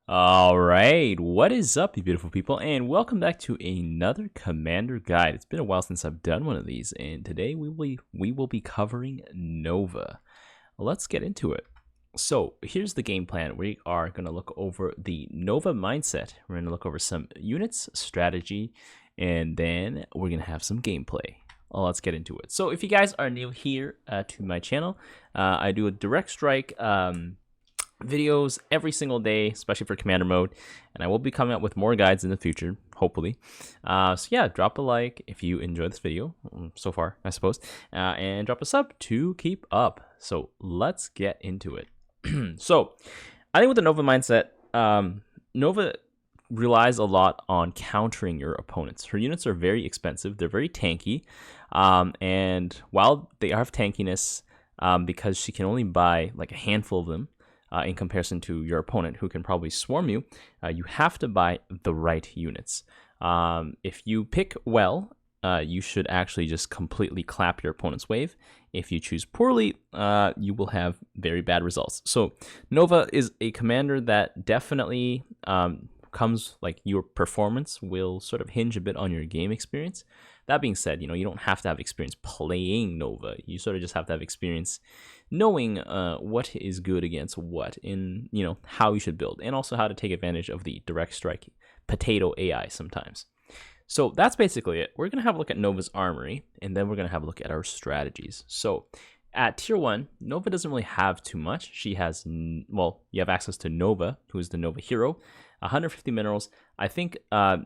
All right, what is up, you beautiful people, and welcome back to another Commander Guide. It's been a while since I've done one of these, and today we will be covering Nova. Let's get into it. So here's the game plan. We are going to look over the Nova mindset. We're going to look over some units, strategy, and then we're going to have some gameplay. Let's get into it. So if you guys are new here to my channel, I do a direct strike videos every single day, especially for commander mode, and I will be coming up with more guides in the future, hopefully. So yeah, drop a like if you enjoyed this video so far, I suppose, and drop a sub to keep up. So let's get into it. So I think with the Nova mindset, Nova relies a lot on countering your opponents. Her units are very expensive, they're very tanky, and while they have tankiness, because she can only buy like a handful of them, in comparison to your opponent who can probably swarm you, you have to buy the right units. If you pick well, you should actually just completely clap your opponent's wave. If you choose poorly, you will have very bad results. So Nova is a commander that definitely comes, like, your performance will sort of hinge a bit on your game experience. That being said, you don't have to have experience playing Nova. You sort of just have to have experience knowing what is good against what in, how you should build, and also how to take advantage of the direct strike potato AI sometimes. So that's basically it. We're going to have a look at Nova's armory, and then we're going to have a look at our strategies. So at tier 1, Nova doesn't really have too much. She has, well, you have access to Nova, who is the Nova hero, 150 minerals. I think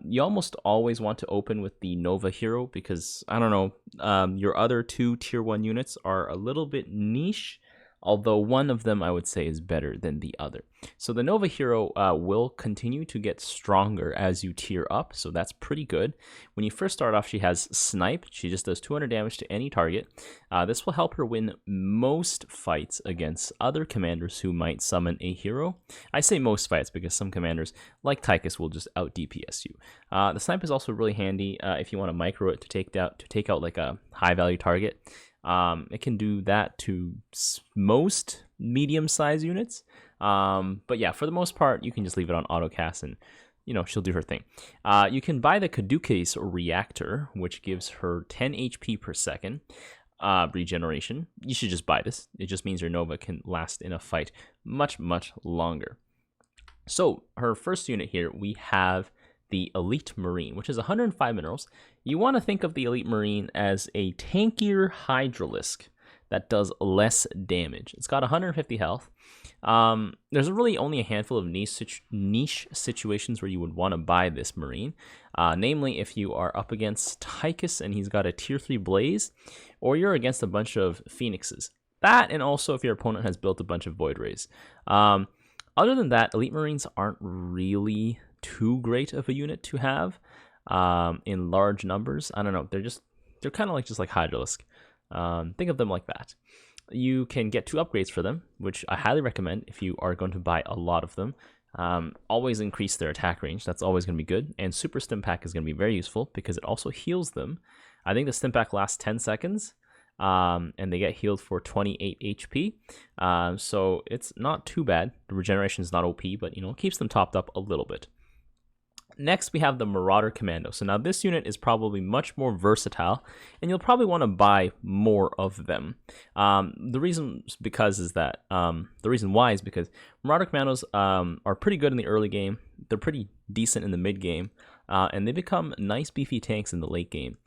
you almost always want to open with the Nova hero because, I don't know, your other two tier 1 units are a little bit niche, although one of them I would say is better than the other. So the Nova hero will continue to get stronger as you tier up, so that's pretty good. When you first start off, she has Snipe. She just does 200 damage to any target. This will help her win most fights against other commanders who might summon a hero. I say most fights because some commanders, like Tychus, will just out DPS you. The Snipe is also really handy if you want to micro it to take out like a high value target. It can do that to most medium-sized units, but yeah, for the most part, you can just leave it on autocast and, she'll do her thing. You can buy the Caduceus reactor, which gives her 10 HP per second regeneration. You should just buy this. It just means your Nova can last in a fight much, much longer. So her first unit here, we have the Elite Marine, which is 105 minerals. You want to think of the Elite Marine as a tankier Hydralisk that does less damage. It's got 150 health. There's really only a handful of niche situations where you would want to buy this Marine, namely if you are up against Tychus and he's got a tier 3 Blaze, or you're against a bunch of Phoenixes. That, and also if your opponent has built a bunch of Void Rays. Other than that, Elite Marines aren't really too great of a unit to have in large numbers. I don't know, they're kind of like just like Hydralisk. Think of them like that. You can get 2 upgrades for them, which I highly recommend if you are going to buy a lot of them. Always increase their attack range. That's always going to be good. And Super Stim Pack is going to be very useful because it also heals them. I think the Stim Pack lasts 10 seconds. And they get healed for 28 HP. So it's not too bad. The regeneration is not OP, but it keeps them topped up a little bit. Next, we have the Marauder Commando. So now this unit is probably much more versatile, and you'll probably want to buy more of them. The reason why is because Marauder Commandos are pretty good in the early game. They're pretty decent in the mid game, and they become nice beefy tanks in the late game.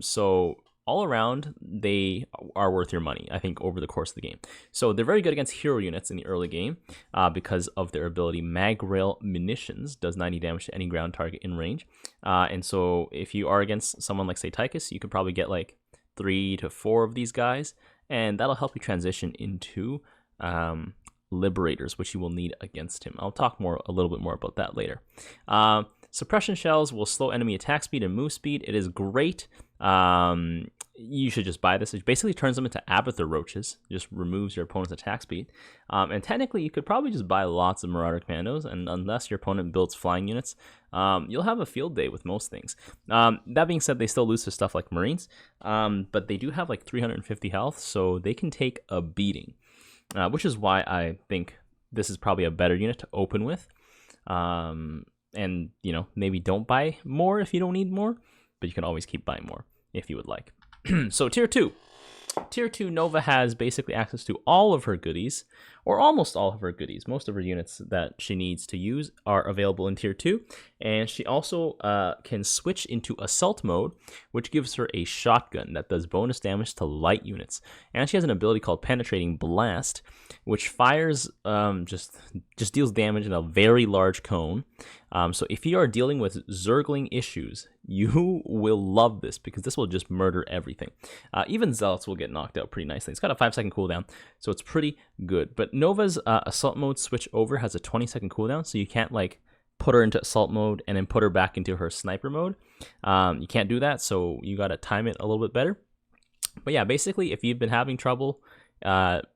So all around, they are worth your money, I think, over the course of the game. So they're very good against hero units in the early game because of their ability. Mag Rail Munitions does 90 damage to any ground target in range. And so if you are against someone like, say, Tychus, you could probably get like 3 to 4 of these guys, and that'll help you transition into Liberators, which you will need against him. I'll talk a little bit more about that later. Suppression Shells will slow enemy attack speed and move speed. It is great. You should just buy this. It basically turns them into Abathur Roaches, just removes your opponent's attack speed. And technically, you could probably just buy lots of Marauder Commandos, and unless your opponent builds flying units, you'll have a field day with most things. That being said, they still lose to stuff like Marines, but they do have like 350 health, so they can take a beating, which is why I think this is probably a better unit to open with. And, you know, maybe don't buy more if you don't need more, but you can always keep buying more if you would like. So tier 2. Tier 2, Nova has basically access to all of her goodies, or almost all of her goodies. Most of her units that she needs to use are available in tier 2, and she also can switch into assault mode, which gives her a shotgun that does bonus damage to light units. And she has an ability called Penetrating Blast, which fires, just deals damage in a very large cone. So if you are dealing with zergling issues, you will love this, because this will just murder everything. Even Zealots will get knocked out pretty nicely. It's got a 5-second cooldown, so it's pretty good. But Nova's assault mode switch over has a 20-second cooldown, so you can't like put her into assault mode and then put her back into her sniper mode. You can't do that, so you gotta time it a little bit better. But yeah, basically, if you've been having trouble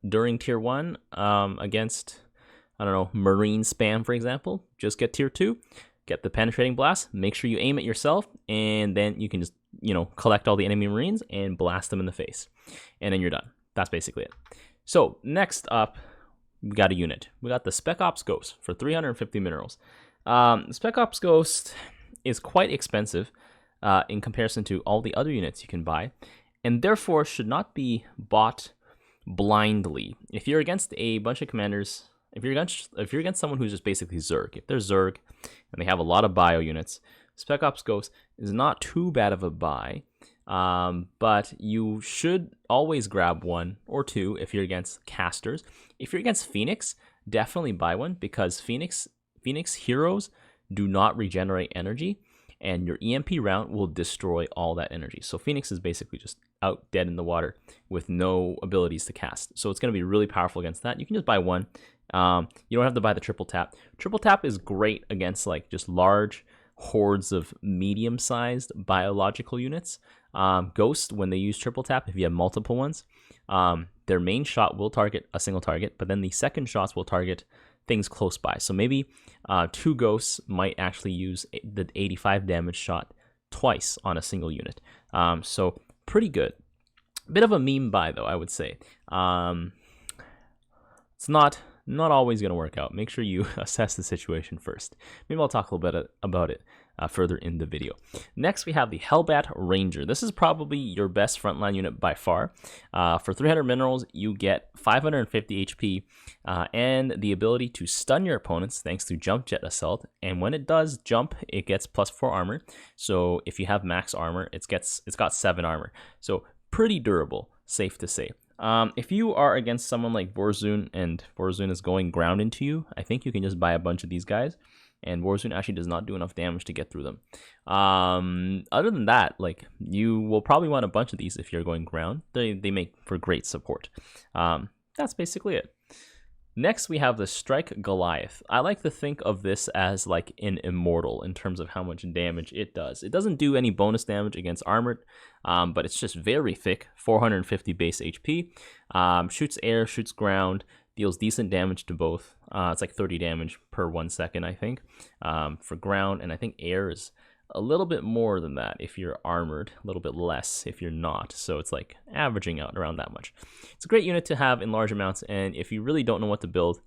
during tier 1 against, I don't know, Marine spam, for example, just get tier 2, get the Penetrating Blast, make sure you aim it yourself, and then you can just, you know, collect all the enemy Marines and blast them in the face. And then you're done. That's basically it. So, next up, we got a unit. We got the Spec Ops Ghost for 350 minerals. Spec Ops Ghost is quite expensive in comparison to all the other units you can buy, and therefore should not be bought blindly. If you're against a bunch of commanders, if you're against someone who's just basically Zerg, if they're Zerg and they have a lot of bio units, Spec Ops Ghost is not too bad of a buy, but you should always grab one or two if you're against casters. If you're against Phoenix, definitely buy one, because Phoenix heroes do not regenerate energy, and your EMP round will destroy all that energy. So Phoenix is basically just out dead in the water with no abilities to cast. So it's going to be really powerful against that. You can just buy one. You don't have to buy the triple tap. Triple tap is great against like just large hordes of medium-sized biological units. Ghost, when they use triple tap, if you have multiple ones, their main shot will target a single target, but then the second shots will target things close by. So maybe 2 ghosts might actually use the 85 damage shot twice on a single unit. So pretty good. Bit of a meme buy though, I would say. It's not always going to work out. Make sure you assess the situation first. Maybe I'll talk a little bit about it further in the video. Next, we have the Hellbat Ranger. This is probably your best frontline unit by far. For 300 minerals, you get 550 HP and the ability to stun your opponents thanks to Jump Jet Assault. And when it does jump, it gets +4 armor. So if you have max armor, it's got 7 armor. So pretty durable, safe to say. If you are against someone like Warzone and Warzone is going ground into you, I think you can just buy a bunch of these guys, and Warzone actually does not do enough damage to get through them. Other than that, like, you will probably want a bunch of these if you're going ground. They make for great support. That's basically it. Next, we have the Strike Goliath. I like to think of this as like an immortal in terms of how much damage it does. It doesn't do any bonus damage against armored, but it's just very thick, 450 base HP. Shoots air, shoots ground, deals decent damage to both. It's like 30 damage per 1 second, I think, for ground, and I think air is a little bit more than that if you're armored, a little bit less if you're not. So it's like averaging out around that much. It's a great unit to have in large amounts, and if you really don't know what to build,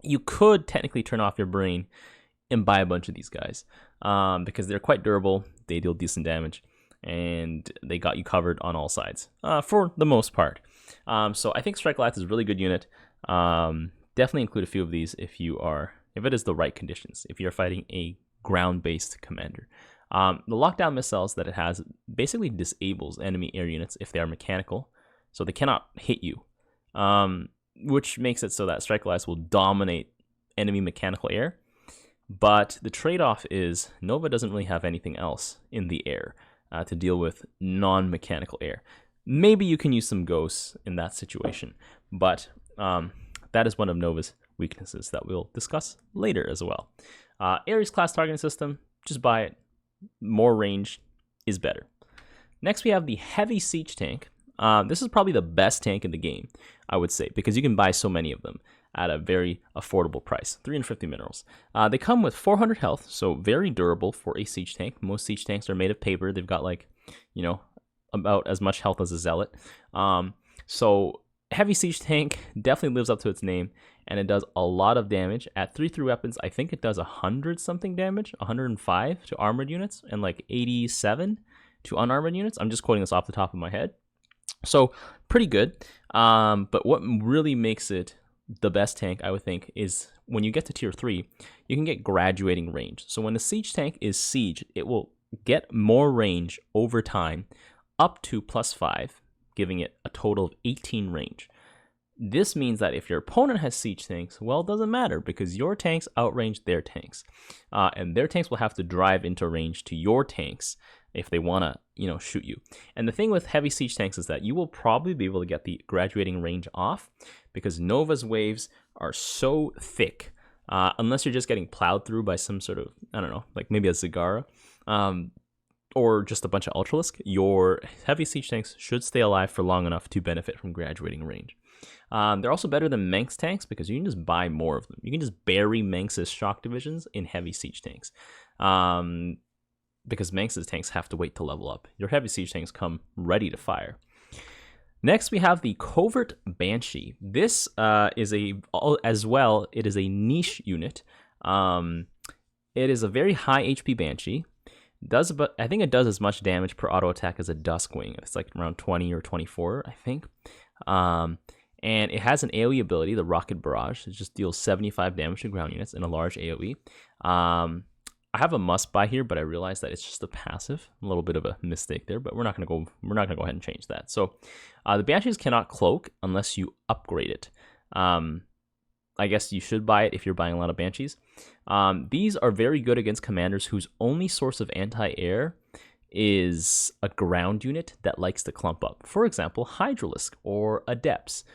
you could technically turn off your brain and buy a bunch of these guys, because they're quite durable, they deal decent damage, and they got you covered on all sides for the most part. So I think Strike Goliath is a really good unit. Definitely include a few of these if it is the right conditions, if you're fighting a ground-based commander. The lockdown missiles that it has basically disables enemy air units if they are mechanical, so they cannot hit you, which makes it so that Strike Goliath will dominate enemy mechanical air. But the trade-off is Nova doesn't really have anything else in the air to deal with non-mechanical air. Maybe you can use some ghosts in that situation, but that is one of Nova's weaknesses that we'll discuss later as well. Ares class targeting system, just buy it. More range is better. Next, we have the Heavy Siege Tank. This is probably the best tank in the game, I would say, because you can buy so many of them at a very affordable price, 350 minerals. They come with 400 health, so very durable for a siege tank. Most siege tanks are made of paper. They've got, like, you know, about as much health as a zealot. So Heavy Siege Tank definitely lives up to its name, and it does a lot of damage. At 3-3 weapons, I think it does 100 something damage, 105 to armored units, and like 87 to unarmored units. I'm just quoting this off the top of my head. So pretty good. But what really makes it the best tank, I would think, is when you get to tier 3, you can get graduating range. So when the siege tank is siege, it will get more range over time, up to +5, giving it a total of 18 range. This means that if your opponent has siege tanks, well, it doesn't matter because your tanks outrange their tanks. And their tanks will have to drive into range to your tanks if they want to, shoot you. And the thing with heavy siege tanks is that you will probably be able to get the graduating range off because Nova's waves are so thick, unless you're just getting plowed through by some sort of, I don't know, like maybe a Zagara, or just a bunch of Ultralisk, your heavy siege tanks should stay alive for long enough to benefit from graduating range. They're also better than Manx tanks because you can just buy more of them. You can just bury Manx's shock divisions in heavy siege tanks. Because Manx's tanks have to wait to level up. Your heavy siege tanks come ready to fire. Next, we have the Covert Banshee. This is it is a niche unit. It is a very high HP Banshee. I think it does as much damage per auto attack as a Duskwing. It's like around 20 or 24, I think. And it has an AoE ability, the Rocket Barrage. It just deals 75 damage to ground units in a large AoE. I have a must buy here, but I realized that it's just a passive. A little bit of a mistake there, but we're not gonna go ahead and change that. So the Banshees cannot cloak unless you upgrade it. I guess you should buy it if you're buying a lot of Banshees. These are very good against commanders whose only source of anti-air is a ground unit that likes to clump up. For example, Hydralisk or Adepts.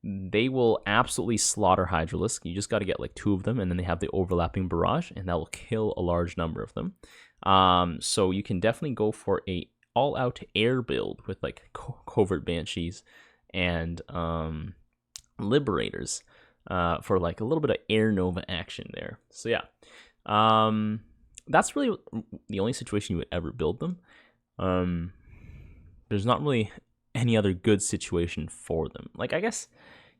They will absolutely slaughter Hydralisk. You just got to get like 2 of them, and then they have the overlapping barrage, and that will kill a large number of them. So you can definitely go for a all-out air build with like Covert Banshees and Liberators for like a little bit of air Nova action there. So yeah, that's really the only situation you would ever build them. There's not really any other good situation for them. Like, I guess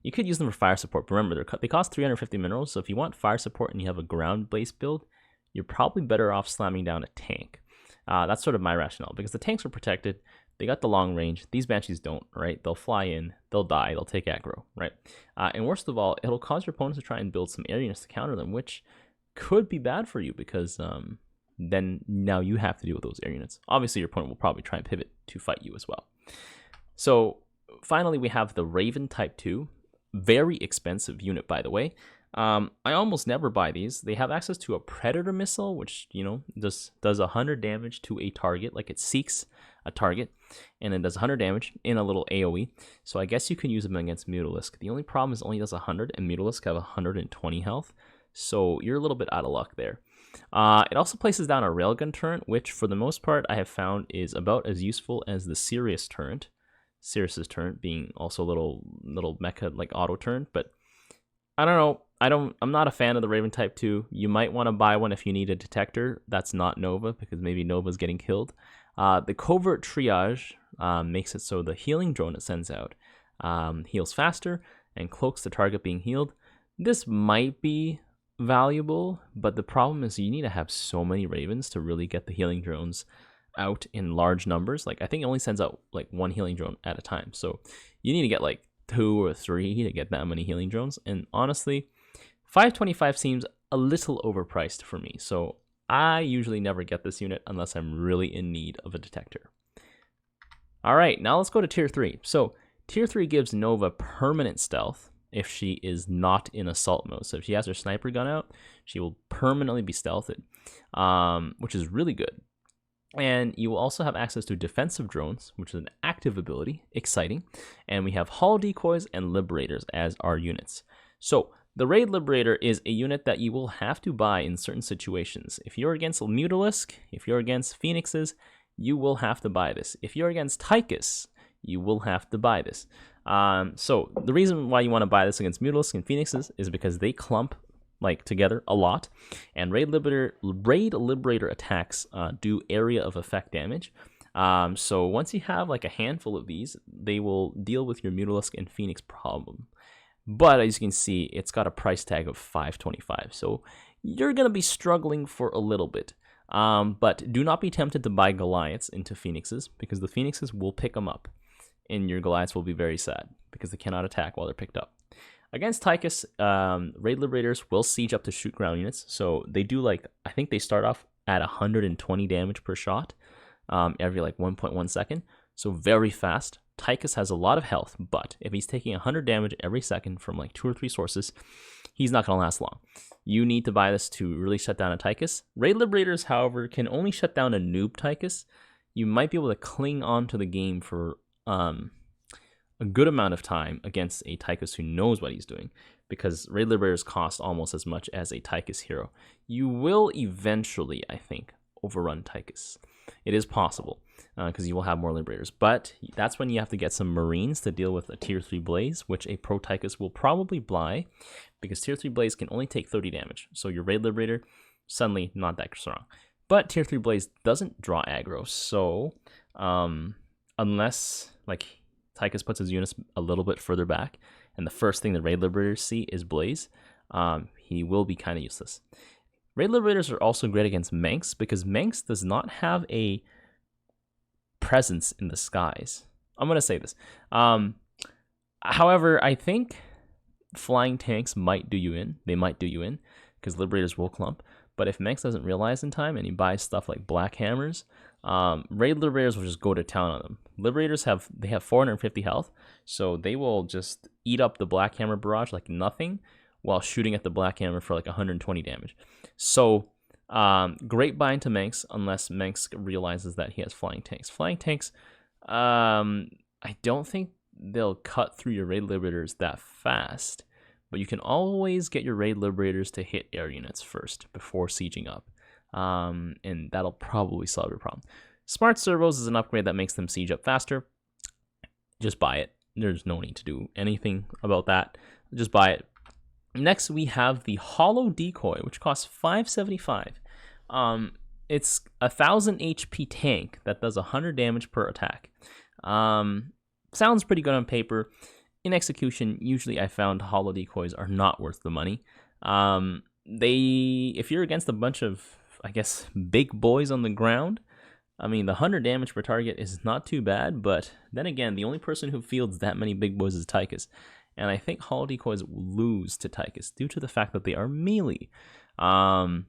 you could use them for fire support, but remember, they cost 350 minerals, so if you want fire support and you have a ground-based build, you're probably better off slamming down a tank. That's sort of my rationale, because the tanks are protected, they got the long range, these Banshees don't, right? They'll fly in, they'll die, they'll take aggro, right? And worst of all, it'll cause your opponents to try and build some air units to counter them, which could be bad for you, because then now you have to deal with those air units. Obviously, your opponent will probably try and pivot to fight you as well. So finally, we have the Raven Type 2. Very expensive unit, by the way. I almost never buy these. They have access to a Predator missile, which, does 100 damage to a target. Like, it seeks a target, and it does 100 damage in a little AoE. So I guess you can use them against Mutalisk. The only problem is it only does 100, and Mutalisk have 120 health. So you're a little bit out of luck there. It also places down a Railgun turret, which for the most part I have found is about as useful as the Sirius turret. Sirius's turret being also a little mecha like auto turn, but I don't know. I'm not a fan of the Raven Type 2. You might want to buy one if you need a detector. That's not Nova, because maybe Nova's getting killed. The Covert Triage makes it so the healing drone it sends out heals faster and cloaks the target being healed. This might be valuable, but the problem is you need to have so many Ravens to really get the healing drones out in large numbers. Like, I think it only sends out like 1 healing drone at a time, so you need to get like 2 or 3 to get that many healing drones. And honestly, 525 seems a little overpriced for me, so I usually never get this unit unless I'm really in need of a detector. All right, now let's go to tier 3. So tier 3 gives Nova permanent stealth if she is not in assault mode. So if she has her sniper gun out, she will permanently be stealthed, which is really good. And you will also have access to defensive drones, which is an active ability, exciting. And we have Holo Decoys and Liberators as our units. So the Raid Liberator is a unit that you will have to buy in certain situations. If you're against Mutalisk, if you're against Phoenixes, you will have to buy this. If you're against Tychus, you will have to buy this. So the reason why you want to buy this against Mutalisk and Phoenixes is because they clump like together a lot, and Raid Liberator attacks do area of effect damage. So once you have like a handful of these, they will deal with your Mutalisk and Phoenix problem. But as you can see, it's got a price tag of $525. So you're going to be struggling for a little bit. But do not be tempted to buy Goliaths into Phoenixes, because the Phoenixes will pick them up. And your Goliaths will be very sad because they cannot attack while they're picked up. Against Tychus, Raid Liberators will siege up to shoot ground units. So they do like, I think they start off at 120 damage per shot every like 1.1 second. So very fast. Tychus has a lot of health, but if he's taking 100 damage every second from like 2 or 3 sources, he's not going to last long. You need to buy this to really shut down a Tychus. Raid Liberators, however, can only shut down a noob Tychus. You might be able to cling on to the game for a good amount of time against a Tychus who knows what he's doing, because Raid Liberators cost almost as much as a Tychus hero. You will eventually, I think, overrun Tychus. It is possible, because you will have more Liberators, but that's when you have to get some Marines to deal with a Tier 3 Blaze, which a Pro Tychus will probably buy, because Tier 3 Blaze can only take 30 damage, so your Raid Liberator, suddenly not that strong. But Tier 3 Blaze doesn't draw aggro, so unless like Tychus puts his units a little bit further back, and the first thing the Raid Liberators see is Blaze, he will be kind of useless. Raid Liberators are also great against Manx, because Manx does not have a presence in the skies. I'm going to say this. However, I think flying tanks might do you in. They might do you in, because Liberators will clump. But if Manx doesn't realize in time and he buys stuff like Black Hammers, Raid Liberators will just go to town on them. Liberators have 450 health, so they will just eat up the Black Hammer barrage like nothing while shooting at the Black Hammer for like 120 damage. So great buy into Manx, unless Manx realizes that he has flying tanks. Flying tanks, I don't think they'll cut through your Raid Liberators that fast, but you can always get your Raid Liberators to hit air units first before sieging up. And that'll probably solve your problem. Smart Servos is an upgrade that makes them siege up faster. Just buy it. There's no need to do anything about that. Just buy it. Next, we have the Holo Decoy, which costs $575. It's 1,000 HP tank that does 100 damage per attack. Sounds pretty good on paper. In execution, usually I found Holo Decoys are not worth the money. If you're against a bunch of, I guess, big boys on the ground, I mean, the 100 damage per target is not too bad, but then again, the only person who fields that many big boys is Tychus. And I think Holo Decoys lose to Tychus due to the fact that they are melee. I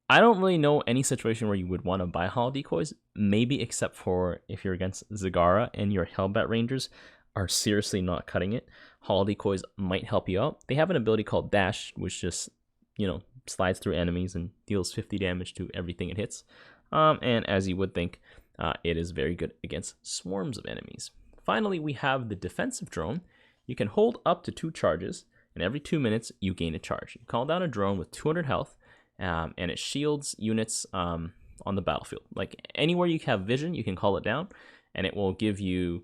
don't really know any situation where you would want to buy Holo Decoys, maybe except for if you're against Zagara and your Hellbat Rangers are seriously not cutting it. Holo Decoys might help you out. They have an ability called Dash, which just, slides through enemies and deals 50 damage to everything it hits. And as you would think, it is very good against swarms of enemies. Finally, we have the defensive drone. You can hold up to 2 charges, and every 2 minutes you gain a charge. You call down a drone with 200 health, and it shields units on the battlefield. Like anywhere you have vision, you can call it down, and it will give you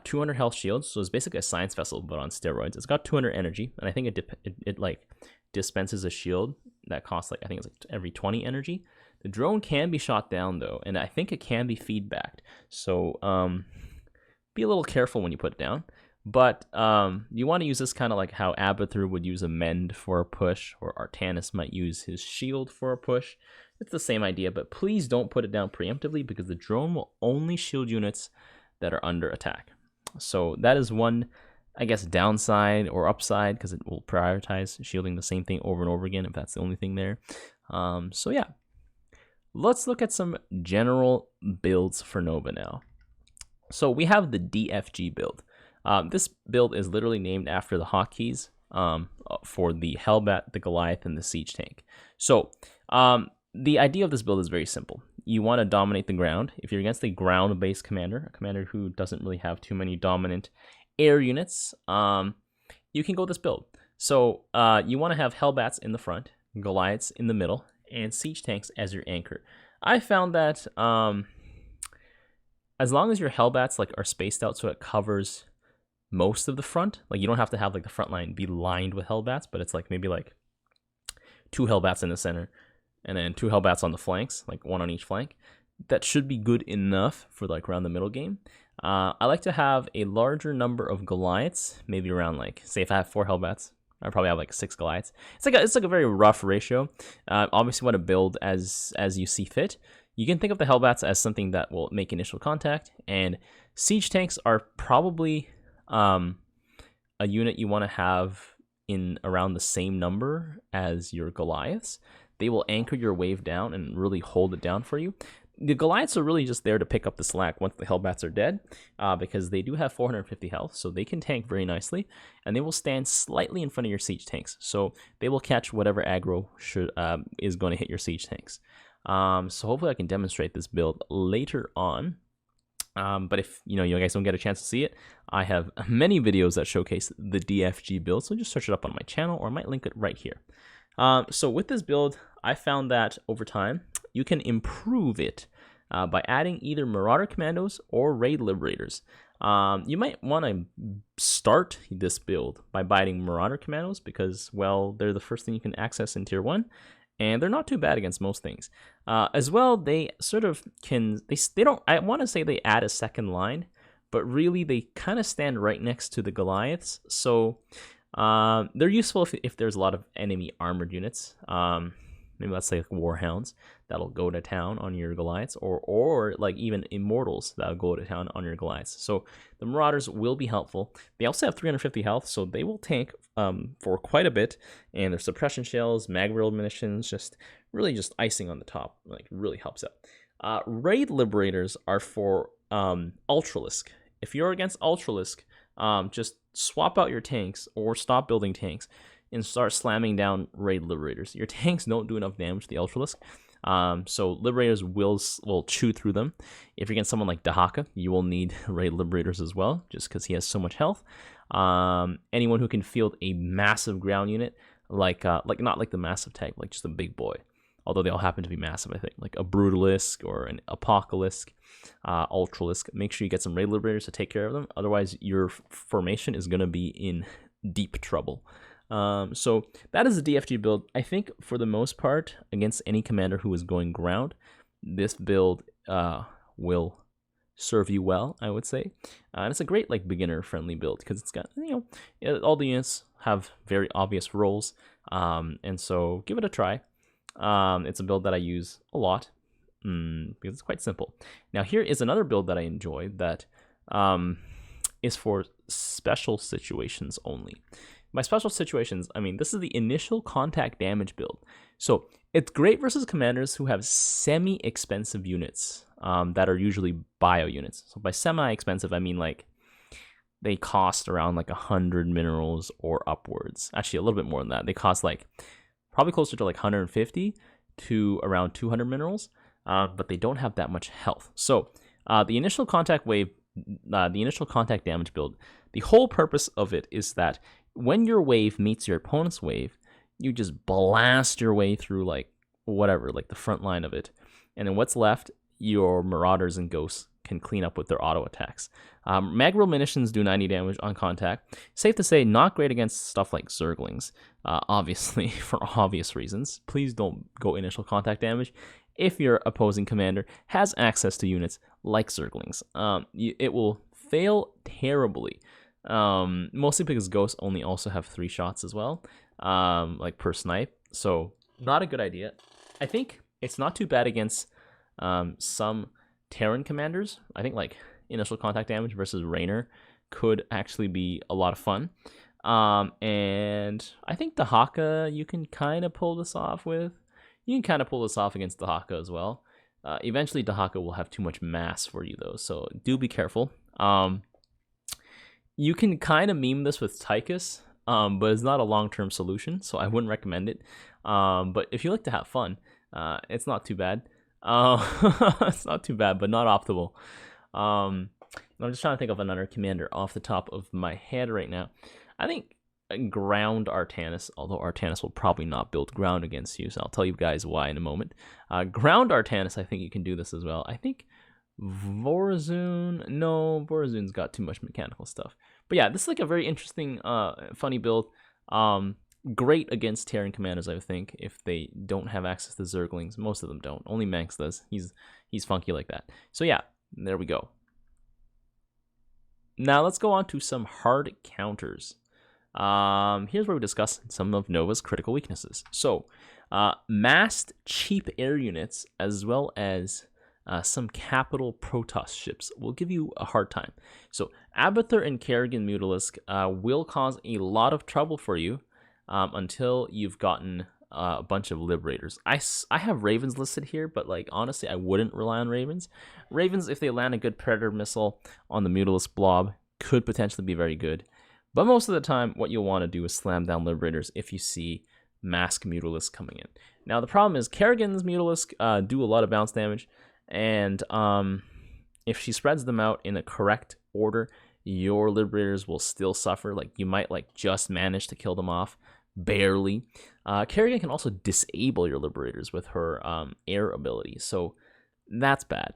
200 health shields. So it's basically a science vessel, but on steroids. It's got 200 energy, and I think it like dispenses a shield that costs like, I think it's like every 20 energy. The drone can be shot down though, and I think it can be feedbacked. So be a little careful when you put it down. But you want to use this kind of like how Abathur would use a mend for a push, or Artanis might use his shield for a push. It's the same idea, but please don't put it down preemptively, because the drone will only shield units that are under attack. So that is one, I guess, downside or upside, because it will prioritize shielding the same thing over and over again if that's the only thing there. So yeah, let's look at some general builds for Nova now. So we have the DFG build. This build is literally named after the hotkeys for the Hellbat, the Goliath, and the Siege Tank. So the idea of this build is very simple. You want to dominate the ground. If you're against a ground-based commander, a commander who doesn't really have too many dominant air units, you can go this build. So you want to have Hellbats in the front, Goliaths in the middle, and Siege Tanks as your anchor. I found that as long as your Hellbats are spaced out so it covers most of the front, you don't have to have the front line be lined with Hellbats, but it's maybe 2 Hellbats in the center and then 2 Hellbats on the flanks, one on each flank. that should be good enough for like around the middle game. I like to have a larger number of Goliaths, maybe around like, say if I have 4 Hellbats, I probably have like 6 Goliaths. It's like a very rough ratio. Obviously, want to build as you see fit. You can think of the Hellbats as something that will make initial contact, and siege tanks are probably a unit you want to have in around the same number as your Goliaths. They will anchor your wave down and really hold it down for you. The Goliaths are really just there to pick up the slack once the Hellbats are dead, because they do have 450 health, so they can tank very nicely, and they will stand slightly in front of your siege tanks, so they will catch whatever aggro is going to hit your siege tanks. So hopefully I can demonstrate this build later on. But if you guys don't get a chance to see it, I have many videos that showcase the DFG build, so just search it up on my channel, or I might link it right here. So with this build, I found that over time, you can improve it by adding either Marauder Commandos or Raid Liberators. You might want to start this build by buying Marauder Commandos because, well, they're the first thing you can access in Tier 1, and they're not too bad against most things. As well, they sort of can, they don't, I want to say they add a second line, but really they kind of stand right next to the Goliaths, so they're useful if there's a lot of enemy armored units. Maybe let's say like Warhounds that'll go to town on your Goliaths, or like even Immortals that'll go to town on your Goliaths. So the Marauders will be helpful. They also have 350 health, so they will tank for quite a bit. And their suppression shells, mag reel munitions, just icing on the top. Like really helps out. Raid Liberators are for Ultralisk. If you're against Ultralisk, just swap out your tanks or stop building tanks and start slamming down Raid Liberators. Your tanks don't do enough damage to the Ultralisk, so Liberators will chew through them. If you're against someone like Dahaka, you will need Raid Liberators as well, just because he has so much health. Anyone who can field a massive ground unit, like not like the massive tank, like just a big boy, although they all happen to be massive, I think, like a Brutalisk or an Apocalypse, Ultralisk. Make sure you get some Raid Liberators to take care of them, otherwise your formation is going to be in deep trouble. So that is a DFG build. I think for the most part, against any commander who is going ground, this build will serve you well, I would say. And it's a great like beginner friendly build because it's got, all the units have very obvious roles. And so give it a try. It's a build that I use a lot because it's quite simple. Now here is another build that I enjoy that is for special situations only. By special situations, I mean this is the initial contact damage build. So it's great versus commanders who have semi-expensive units that are usually bio units. So by semi-expensive, I mean like they cost around like 100 minerals or upwards. Actually, a little bit more than that. They cost like probably closer to like 150 to around 200 minerals, but they don't have that much health. So the initial contact wave, the initial contact damage build, the whole purpose of it is that when your wave meets your opponent's wave, you just blast your way through like whatever, like the front line of it. And then what's left, your Marauders and Ghosts can clean up with their auto attacks. Mag reel munitions do 90 damage on contact. Safe to say, not great against stuff like Zerglings, obviously, for obvious reasons. Please don't go initial contact damage if your opposing commander has access to units like Zerglings. It will fail terribly. Mostly because Ghosts only also have 3 shots as well, like per snipe, so not a good idea. I think it's not too bad against some Terran commanders. I think like initial contact damage versus Rainer could actually be a lot of fun. And I think Dahaka you can kind of pull this off with. You can kind of pull this off against Dahaka as well. Eventually Dahaka will have too much mass for you though, so do be careful. You can kind of meme this with Tychus, but it's not a long-term solution, so I wouldn't recommend it. But if you like to have fun, it's not too bad. It's not too bad, but not optimal. I'm just trying to think of another commander off the top of my head right now. I think ground Artanis, although Artanis will probably not build ground against you, so I'll tell you guys why in a moment. Ground Artanis, I think you can do this as well. I think Vorazun, no, Vorazun's got too much mechanical stuff. But yeah, this is like a very interesting, funny build. great against Terran commanders, I think, if they don't have access to Zerglings. Most of them don't. Only Manx does. He's funky like that. So yeah, there we go. Now let's go on to some hard counters. Here's where we discuss some of Nova's critical weaknesses. So, massed cheap air units, as well as some capital Protoss ships, will give you a hard time. So, Abathur and Kerrigan Mutalisk will cause a lot of trouble for you until you've gotten a bunch of Liberators. I have Ravens listed here, but like honestly, I wouldn't rely on Ravens. Ravens, if they land a good Predator missile on the Mutalisk blob, could potentially be very good. But most of the time, what you'll want to do is slam down Liberators if you see Mask Mutalisk coming in. Now, the problem is Kerrigan's Mutalisk do a lot of bounce damage, and if she spreads them out in a correct order, your Liberators will still suffer. Like, you might like just manage to kill them off, barely. Kerrigan can also disable your Liberators with her air ability, so that's bad.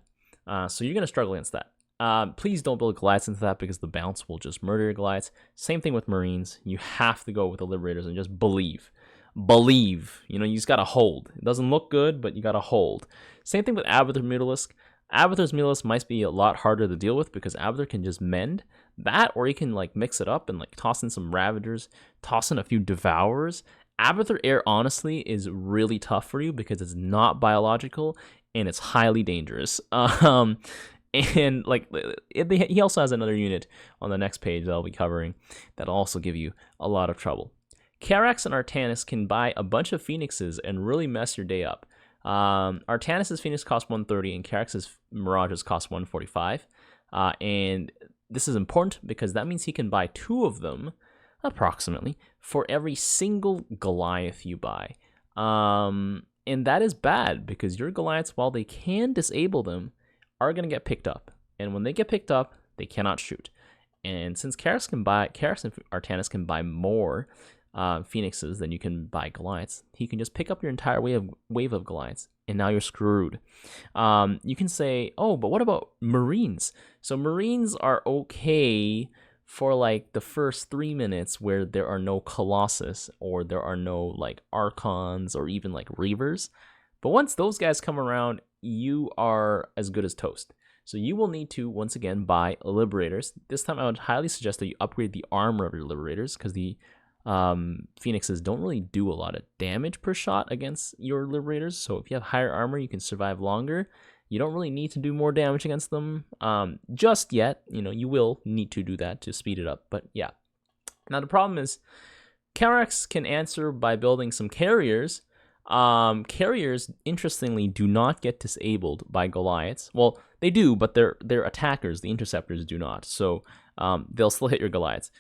So you're going to struggle against that. Please don't build Goliaths into that because the bounce will just murder your Goliaths. Same thing with Marines. You have to go with the Liberators and just believe. Believe. You know, you just gotta hold. It doesn't look good, but you gotta hold. Same thing with Abathur Mutalisk. Abathur's Mutalisk might be a lot harder to deal with because Abathur can just mend that, or he can like mix it up and like toss in some Ravagers, toss in a few Devourers. Abathur Air honestly is really tough for you because it's not biological and it's highly dangerous. And like he also has another unit on the next page that I'll be covering that'll also give you a lot of trouble. Carax and Artanis can buy a bunch of Phoenixes and really mess your day up. Artanis' Phoenix costs 130 and Carax's Mirages cost 145. And this is important because that means he can buy 2 of them, approximately, for every single Goliath you buy. And that is bad because your Goliaths, while they can disable them, are going to get picked up. And when they get picked up, they cannot shoot. And since Carax and Artanis can buy more Phoenixes than you can buy Goliaths, he can just pick up your entire wave of Goliaths, and now you're screwed. You can say, oh, but what about Marines? So Marines are okay for like the first 3 minutes where there are no Colossus or there are no like Archons or even like Reavers. But once those guys come around, you are as good as toast. So you will need to, once again, buy Liberators. This time I would highly suggest that you upgrade the armor of your Liberators because the Phoenixes don't really do a lot of damage per shot against your Liberators. So if you have higher armor, you can survive longer. You don't really need to do more damage against them just yet. You know, you will need to do that to speed it up. But yeah. Now the problem is Carax can answer by building some carriers. Carriers, interestingly, do not get disabled by Goliaths. Well, they do, but they're attackers. The interceptors do not. So they'll still hit your Goliaths.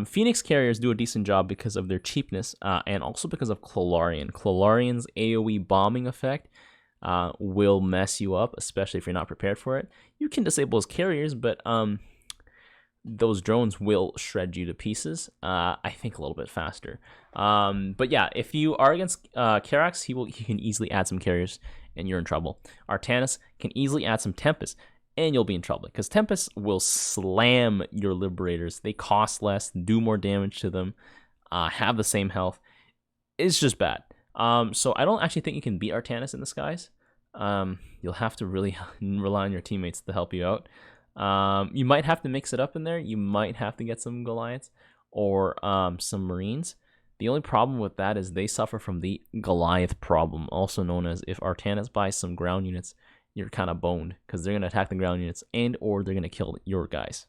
Phoenix carriers do a decent job because of their cheapness and also because of Clolarian. Clolarian's AoE bombing effect will mess you up, especially if you're not prepared for it. You can disable his carriers, but those drones will shred you to pieces, I think a little bit faster. But yeah, if you are against Carax, he can easily add some carriers, and you're in trouble. Artanis can easily add some Tempest, and you'll be in trouble, because Tempest will slam your Liberators. They cost less, do more damage to them, have the same health. It's just bad. So I don't actually think you can beat Artanis in the skies. You'll have to really rely on your teammates to help you out. You might have to mix it up in there. You might have to get some Goliaths or some Marines. The only problem with that is they suffer from the Goliath problem, also known as if Artanis buys some ground units, you're kind of boned because they're going to attack the ground units and or they're going to kill your guys.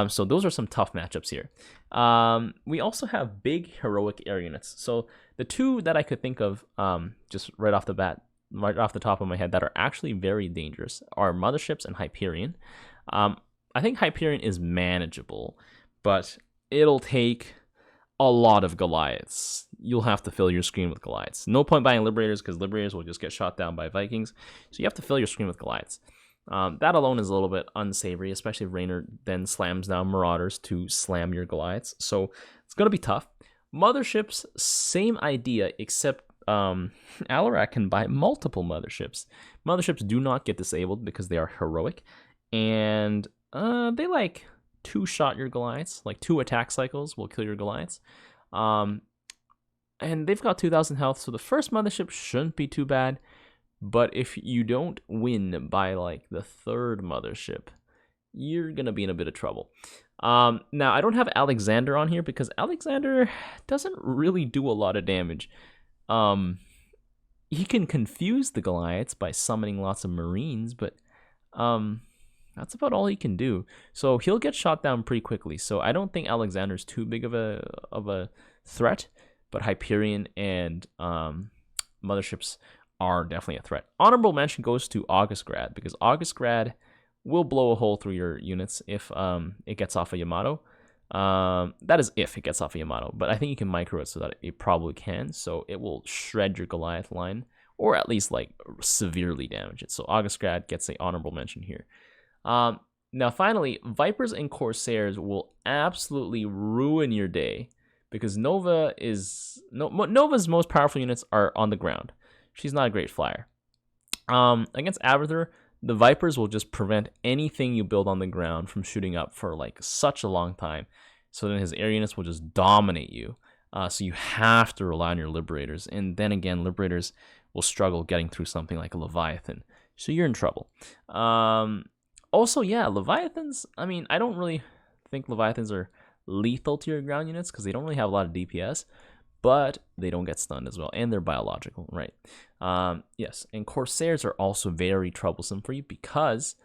So those are some tough matchups here. We also have big heroic air units. So the 2 that I could think of just right off the bat, right off the top of my head, that are actually very dangerous are Motherships and Hyperion. I think Hyperion is manageable, but it'll take a lot of Goliaths. You'll have to fill your screen with Goliaths. No point buying Liberators because Liberators will just get shot down by Vikings. So you have to fill your screen with Goliaths. That alone is a little bit unsavory, especially if Raynor then slams down Marauders to slam your Goliaths. So it's going to be tough. Motherships, same idea, except Alarak can buy multiple Motherships. Motherships do not get disabled because they are heroic. And they like 2-shot your Goliaths, like 2 attack cycles will kill your Goliaths. And they've got 2,000 health, so the first mothership shouldn't be too bad. But if you don't win by like the third mothership, you're gonna be in a bit of trouble. Now I don't have Alexander on here because Alexander doesn't really do a lot of damage. He can confuse the Goliaths by summoning lots of Marines, but that's about all he can do. So he'll get shot down pretty quickly. So I don't think Alexander's too big of a threat, but Hyperion and motherships are definitely a threat. Honorable mention goes to Augustgrad because Augustgrad will blow a hole through your units if it gets off a Yamato. That is if it gets off a Yamato, but I think you can micro it so that it probably can. So it will shred your Goliath line, or at least like severely damage it. So Augustgrad gets an honorable mention here. Now finally, Vipers and Corsairs will absolutely ruin your day because Nova's most powerful units are on the ground. She's not a great flyer. Against Abathur, the Vipers will just prevent anything you build on the ground from shooting up for like such a long time. So then his air units will just dominate you. So you have to rely on your Liberators. And then again, Liberators will struggle getting through something like a Leviathan. So you're in trouble. Also, yeah, Leviathans, I mean, I don't really think Leviathans are lethal to your ground units because they don't really have a lot of DPS. But they don't get stunned as well, and they're biological, right? Yes, and Corsairs are also very troublesome for you because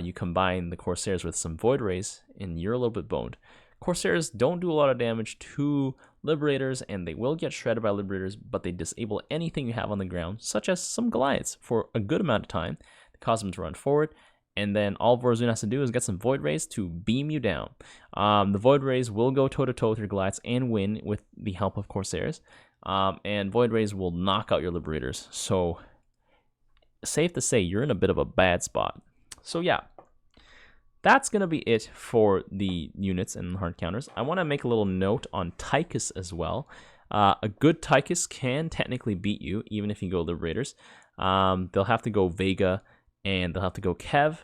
you combine the Corsairs with some Void Rays, and you're a little bit boned. Corsairs don't do a lot of damage to Liberators, and they will get shredded by Liberators, but they disable anything you have on the ground, such as some Goliaths, for a good amount of time to cause them to run forward. And then all Vorazun has to do is get some Void Rays to beam you down. The Void Rays will go toe-to-toe with your Goliaths and win with the help of Corsairs. And Void Rays will knock out your Liberators. So, safe to say, you're in a bit of a bad spot. So yeah, that's going to be it for the units and hard counters. I want to make a little note on Tychus as well. A good Tychus can technically beat you, even if you go Liberators. They'll have to go Vega, and they'll have to go Kev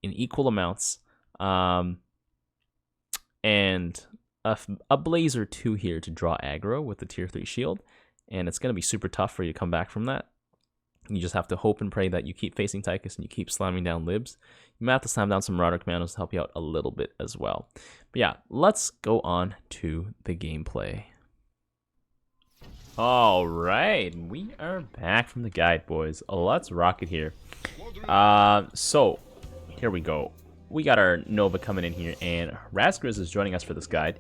in equal amounts, and a Blaze or two here to draw aggro with the tier 3 shield, and it's going to be super tough for you to come back from that. You just have to hope and pray that you keep facing Tychus and you keep slamming down Libs. You might have to slam down some Marauder Commandos to help you out a little bit as well. But yeah, let's go on to the gameplay. All right, we are back from the guide, boys. Let's rock it here. So here we go. We got our Nova coming in here, and Razgriz is joining us for this guide.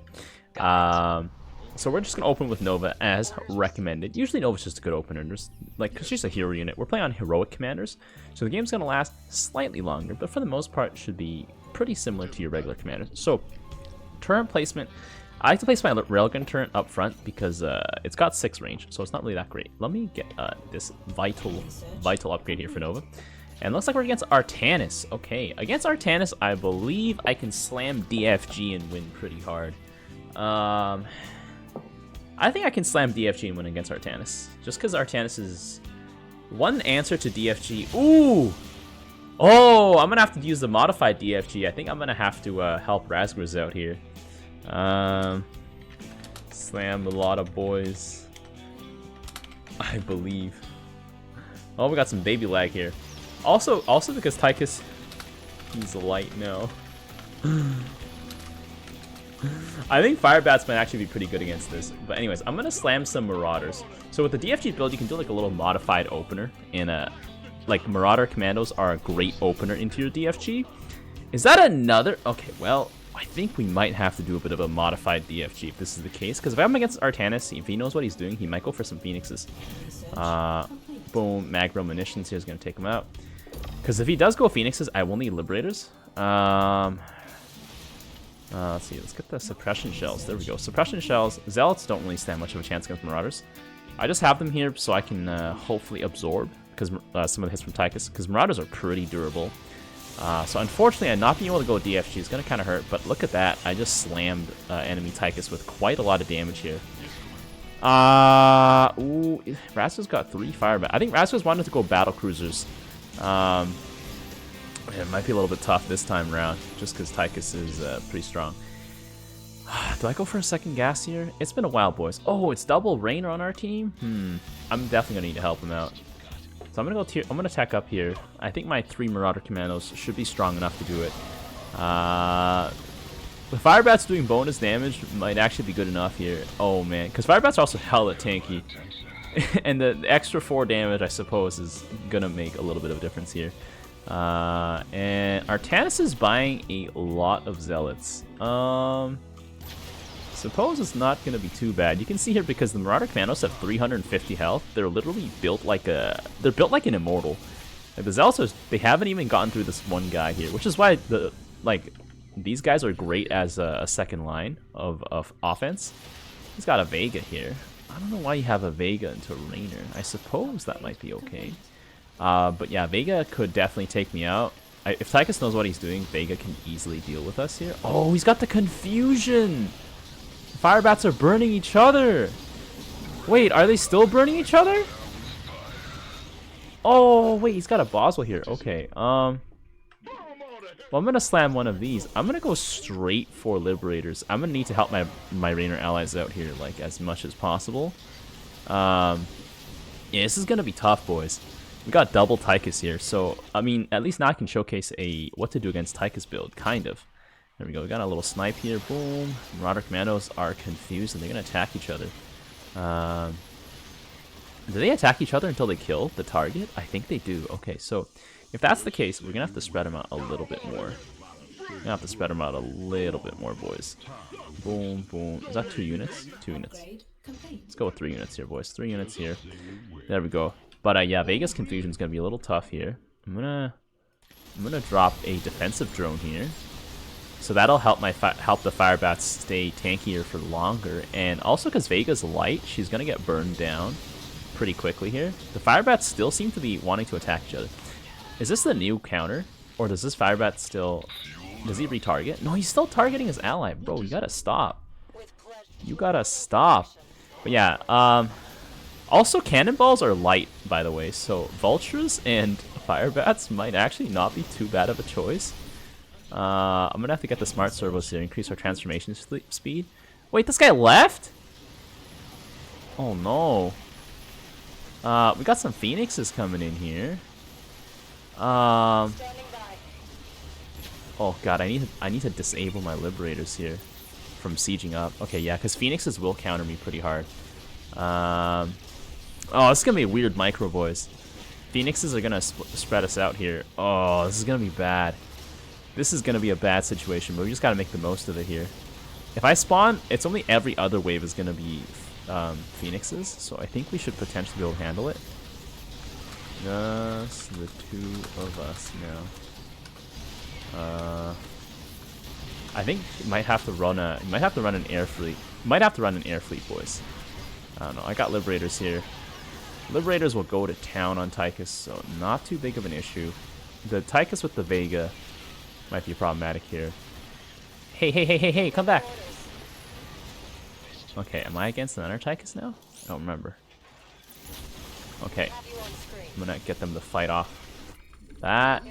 So we're just gonna open with Nova as recommended. Usually Nova's just a good opener, just like because she's a hero unit. We're playing on heroic commanders, so the game's gonna last slightly longer, but for the most part, should be pretty similar to your regular commanders. So turret placement. I like to place my railgun turret up front because it's got 6 range, so it's not really that great. Let me get this vital upgrade here for Nova. And looks like we're against Artanis. Okay, against Artanis, I believe I can slam DFG and win pretty hard. I think I can slam DFG and win against Artanis, just because Artanis is one answer to DFG. Ooh! Oh, I'm gonna have to use the modified DFG. I think I'm gonna have to help Razgriz out here. Slam a lot of boys, I believe. Oh, we got some baby lag here. Also because Tychus, he's light now. I think Firebats might actually be pretty good against this. But anyways, I'm gonna slam some Marauders. So with the DFG build, you can do like a little modified opener in a, like Marauder Commandos are a great opener into your DFG. Is that another? Okay, well, I think we might have to do a bit of a modified DFG if this is the case. Because if I'm against Artanis, if he knows what he's doing, he might go for some Phoenixes. Boom, Magro Munitions here is going to take him out. Because if he does go Phoenixes, I will need Liberators. Let's see, let's get the Suppression Shells. There we go. Suppression Shells. Zealots don't really stand much of a chance against Marauders. I just have them here so I can hopefully absorb because some of the hits from Tychus. Because Marauders are pretty durable. So unfortunately, not being able to go DFG is going to kind of hurt, but look at that. I just slammed enemy Tychus with quite a lot of damage here. Ooh, Rascal's got 3 Firebat. I think Rascal's wanted to go Battle Cruisers. It might be a little bit tough this time around, just because Tychus is pretty strong. Do I go for a second gas here? It's been a while, boys. Oh, it's double Rainer on our team? I'm definitely gonna need to help him out. So I'm gonna go I'm gonna tech up here. I think my 3 Marauder Commandos should be strong enough to do it. The Firebat's doing bonus damage might actually be good enough here. Oh man, because Firebats are also hella tanky. And the extra 4 damage, I suppose, is gonna make a little bit of a difference here. And Artanis is buying a lot of Zealots. Suppose it's not gonna be too bad. You can see here because the Marauder Commandos have 350 health. They're literally built like an immortal. Like the Zealots, they haven't even gotten through this one guy here, which is why these guys are great as a second line of offense. He's got a Vega here. I don't know why you have a Vega into Rainer. I suppose that might be okay. But yeah, Vega could definitely take me out. If Tychus knows what he's doing, Vega can easily deal with us here. Oh, he's got the confusion! Firebats are burning each other! Wait, are they still burning each other? Oh, wait, he's got a Boswell here. Okay, well, I'm gonna slam one of these. I'm gonna go straight for Liberators. I'm gonna need to help my Rainer allies out here, like, as much as possible. Yeah, this is gonna be tough, boys. We got double Tychus here, so, I mean, at least now I can showcase a what to do against Tychus build, kind of. There we go, we got a little snipe here, boom. Marauder Commandos are confused and they're gonna attack each other. Do they attack each other until they kill the target? I think they do. Okay, so if that's the case, we're gonna have to spread them out a little bit more. We're gonna have to spread them out a little bit more, boys. Boom, boom. Is that 2 units? 2 units. Let's go with 3 units here, boys. 3 units here. There we go. But yeah, Vegas Confusion is gonna be a little tough here. I'm gonna drop a defensive drone here, so that'll help help the Firebats stay tankier for longer. And also because Vega's light, she's gonna get burned down pretty quickly here. The Firebats still seem to be wanting to attack each other. Is this the new counter, or does this Firebat still? Does he retarget? No, he's still targeting his ally, bro. You gotta stop. You gotta stop. But yeah, also cannonballs are light, by the way, so vultures and Firebats might actually not be too bad of a choice. I'm gonna have to get the smart servos here, increase our transformation speed. Wait, this guy left? Oh no. We got some Phoenixes coming in here. Oh god, I need to disable my Liberators here from sieging up. Okay, yeah, because Phoenixes will counter me pretty hard. Oh, this is gonna be a weird micro, boys. Phoenixes are gonna spread us out here. Oh, this is gonna be bad. This is gonna be a bad situation, but we just gotta make the most of it here. If I spawn, it's only every other wave is gonna be Phoenixes, so I think we should potentially be able to handle it. Just the 2 of us now. I think you might have to run an air fleet. Might have to run an air fleet, boys. I don't know. I got Liberators here. Liberators will go to town on Tychus, so not too big of an issue. The Tychus with the Vega might be problematic here. Hey, come back. Okay, am I against another Tychus now? I don't remember. Okay, I'm gonna get them to fight off that.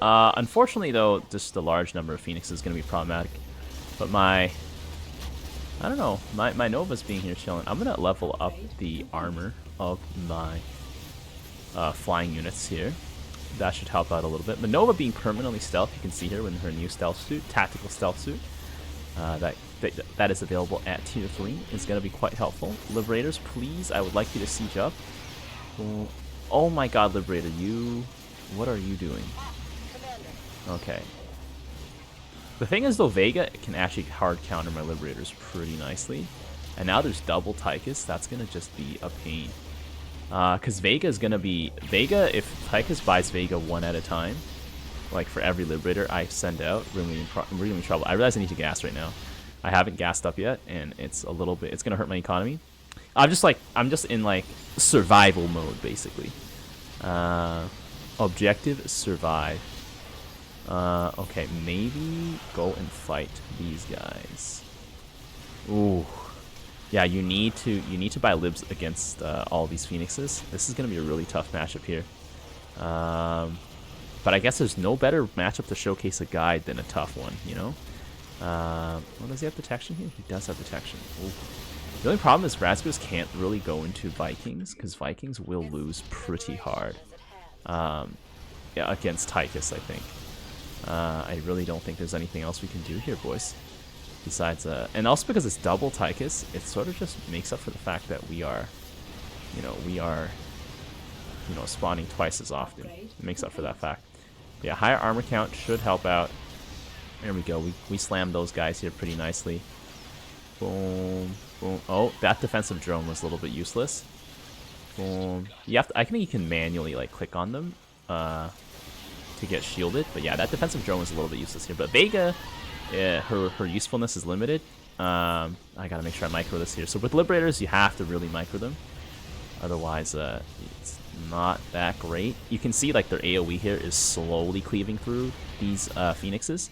Unfortunately, though, just the large number of Phoenixes is gonna be problematic. But I don't know, my Nova's being here chilling. I'm gonna level up the armor of my flying units here. That should help out a little bit. Nova being permanently stealth, you can see here with her new stealth suit, tactical stealth suit. That is available at tier 3. It's going to be quite helpful. Liberators, please, I would like you to siege up. Oh my god, Liberator, what are you doing? Okay. The thing is, though, Vega can actually hard counter my Liberators pretty nicely. And now there's double Tychus. That's going to just be a pain. Because Vega is going to be... if Tychus buys Vega 1 at a time, like for every Liberator I send out, we're really in trouble. I realize I need to gas right now. I haven't gassed up yet, and it's a little bit... It's going to hurt my economy. I'm just in, like, survival mode, basically. Objective, survive. Okay, maybe go and fight these guys. Ooh. Yeah, you need to buy libs against all these Phoenixes. This is going to be a really tough matchup here. But I guess there's no better matchup to showcase a guide than a tough one, you know? Well, does he have detection here? He does have detection. Ooh. The only problem is Razguz can't really go into Vikings, because Vikings will lose pretty hard. Yeah, against Tychus, I think. I really don't think there's anything else we can do here, boys. Besides, and also because it's double Tychus, it sort of just makes up for the fact that we are, spawning twice as often. It makes up for that fact. But yeah, higher armor count should help out. There we go. We slammed those guys here pretty nicely. Boom, boom. Oh, that defensive drone was a little bit useless. Boom. I think you can manually like click on them to get shielded. But yeah, that defensive drone was a little bit useless here. But Vega, her usefulness is limited. I gotta make sure I micro this here. So with Liberators, you have to really micro them. Otherwise, it's not that great. You can see like their AoE here is slowly cleaving through these Phoenixes.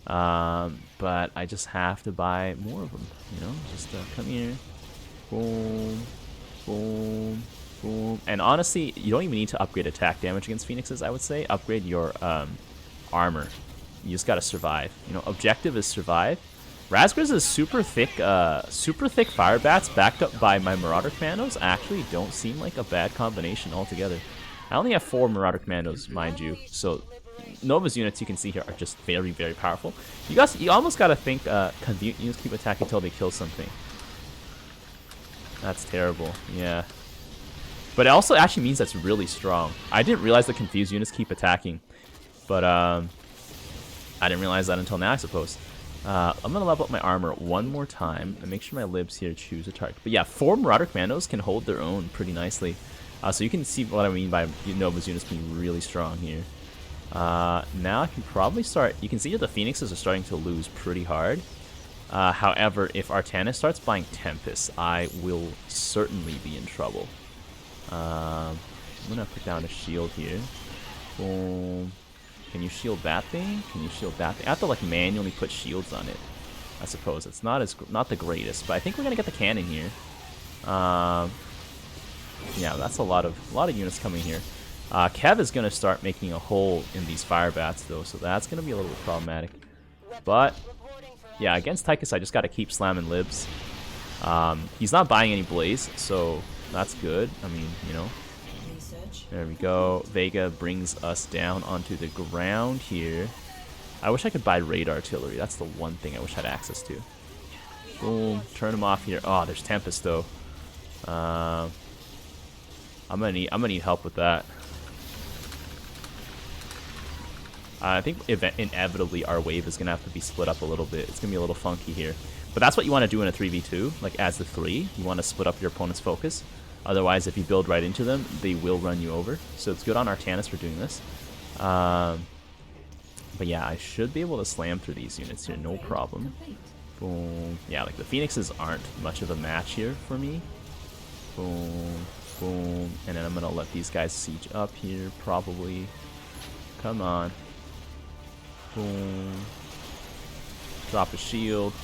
But I just have to buy more of them, just come here, boom, boom, boom. And honestly, you don't even need to upgrade attack damage against Phoenixes, I would say. Upgrade your armor. You just gotta survive. Objective is survive. Razguz is super thick fire bats backed up by my Marauder Commandos actually don't seem like a bad combination altogether. I only have 4 Marauder Commandos, mind you, so Nova's units you can see here are just very, very powerful. You almost gotta think confused units keep attacking until they kill something. That's terrible, yeah. But it also actually means that's really strong. I didn't realize the confused units keep attacking, but I didn't realize that until now, I suppose. I'm gonna level up my armor one more time and make sure my libs here choose a target. But yeah, 4 Marauder Commandos can hold their own pretty nicely. So you can see what I mean by Nova's units being really strong here. Now I can probably start. You can see that the Phoenixes are starting to lose pretty hard. However, if Artanis starts buying Tempest, I will certainly be in trouble. I'm gonna put down a shield here. Boom. Can you shield that thing? Can you shield that thing? I have to like manually put shields on it. I suppose it's not the greatest, but I think we're gonna get the cannon here. Yeah, that's a lot of units coming here. Kev is going to start making a hole in these fire bats, though, so that's going to be a little bit problematic. But, yeah, against Tychus, I just got to keep slamming libs. He's not buying any blaze, so that's good. I mean, There we go. Vega brings us down onto the ground here. I wish I could buy raid artillery. That's the one thing I wish I had access to. Boom. Turn him off here. Oh, there's Tempest, though. I'm gonna need help with that. I think inevitably our wave is going to have to be split up a little bit. It's going to be a little funky here. But that's what you want to do in a 3v2. Like, as the 3, you want to split up your opponent's focus. Otherwise, if you build right into them, they will run you over. So it's good on Artanis for doing this. But yeah, I should be able to slam through these units here, no problem. Boom. Yeah, like, the Phoenixes aren't much of a match here for me. Boom. Boom. And then I'm going to let these guys siege up here, probably. Come on. Boom. Drop a shield.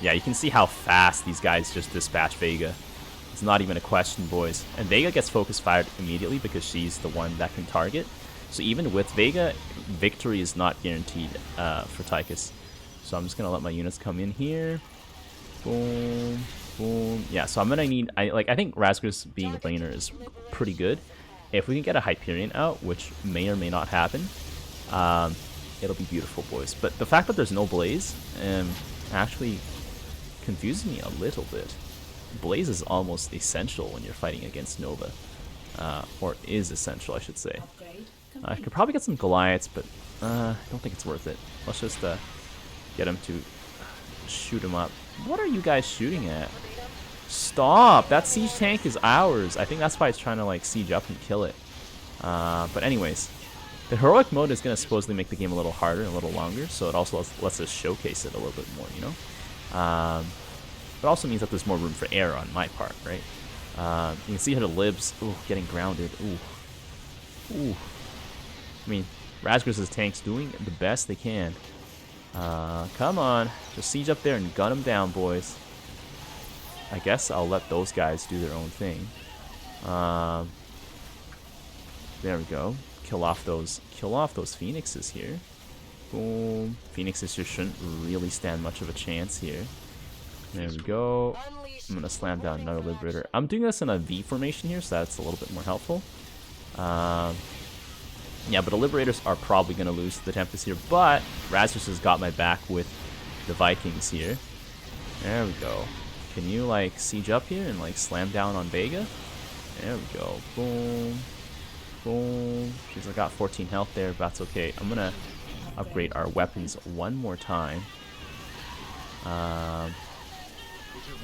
Yeah, you can see how fast these guys just dispatch Vega. It's not even a question, boys. And Vega gets focus fired immediately because she's the one that can target. So even with Vega, victory is not guaranteed for Tychus. So I'm just going to let my units come in here. Boom. Boom. Yeah, so I'm going to need... I think Razguz being a laner is pretty good. If we can get a Hyperion out, which may or may not happen, it'll be beautiful, boys. But the fact that there's no Blaze actually confuses me a little bit. Blaze is almost essential when you're fighting against Nova. Or is essential, I should say. I could probably get some Goliaths, but I don't think it's worth it. Let's just get him to shoot him up. What are you guys shooting at? Stop! That siege tank is ours. I think that's why it's trying to like siege up and kill it. But anyways, the heroic mode is going to supposedly make the game a little harder and a little longer, so it also lets us showcase it a little bit more, It also means that there's more room for error on my part, right? You can see how the libs, getting grounded. Ooh. I mean, Razguz's tank's doing the best they can. Come on, just siege up there and gun them down, boys. I guess I'll let those guys do their own thing. There we go. Kill off those Phoenixes here. Boom. Phoenixes just shouldn't really stand much of a chance here. There we go. I'm gonna slam down another Liberator. I'm doing this in a V formation here, so that's a little bit more helpful. Yeah, but the Liberators are probably gonna lose to the Tempest here, but Razors has got my back with the Vikings here. There we go. Can you like siege up here and like slam down on Vega? There we go. Boom. Boom. She's got 14 health there, but that's okay. I'm gonna upgrade our weapons one more time. I'm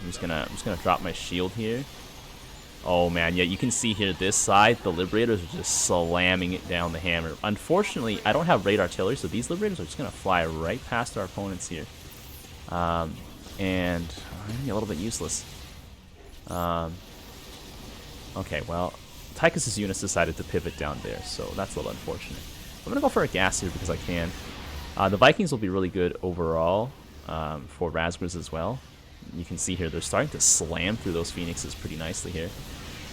just gonna drop my shield here. Oh man, yeah, you can see here this side, the Liberators are just slamming it down the hammer. Unfortunately, I don't have raid artillery, so these Liberators are just gonna fly right past our opponents here. And a little bit useless. Okay, well, Tychus' units decided to pivot down there, so that's a little unfortunate. I'm gonna go for a gas here because I can. The Vikings will be really good overall for Razgriz as well. You can see here they're starting to slam through those Phoenixes pretty nicely here.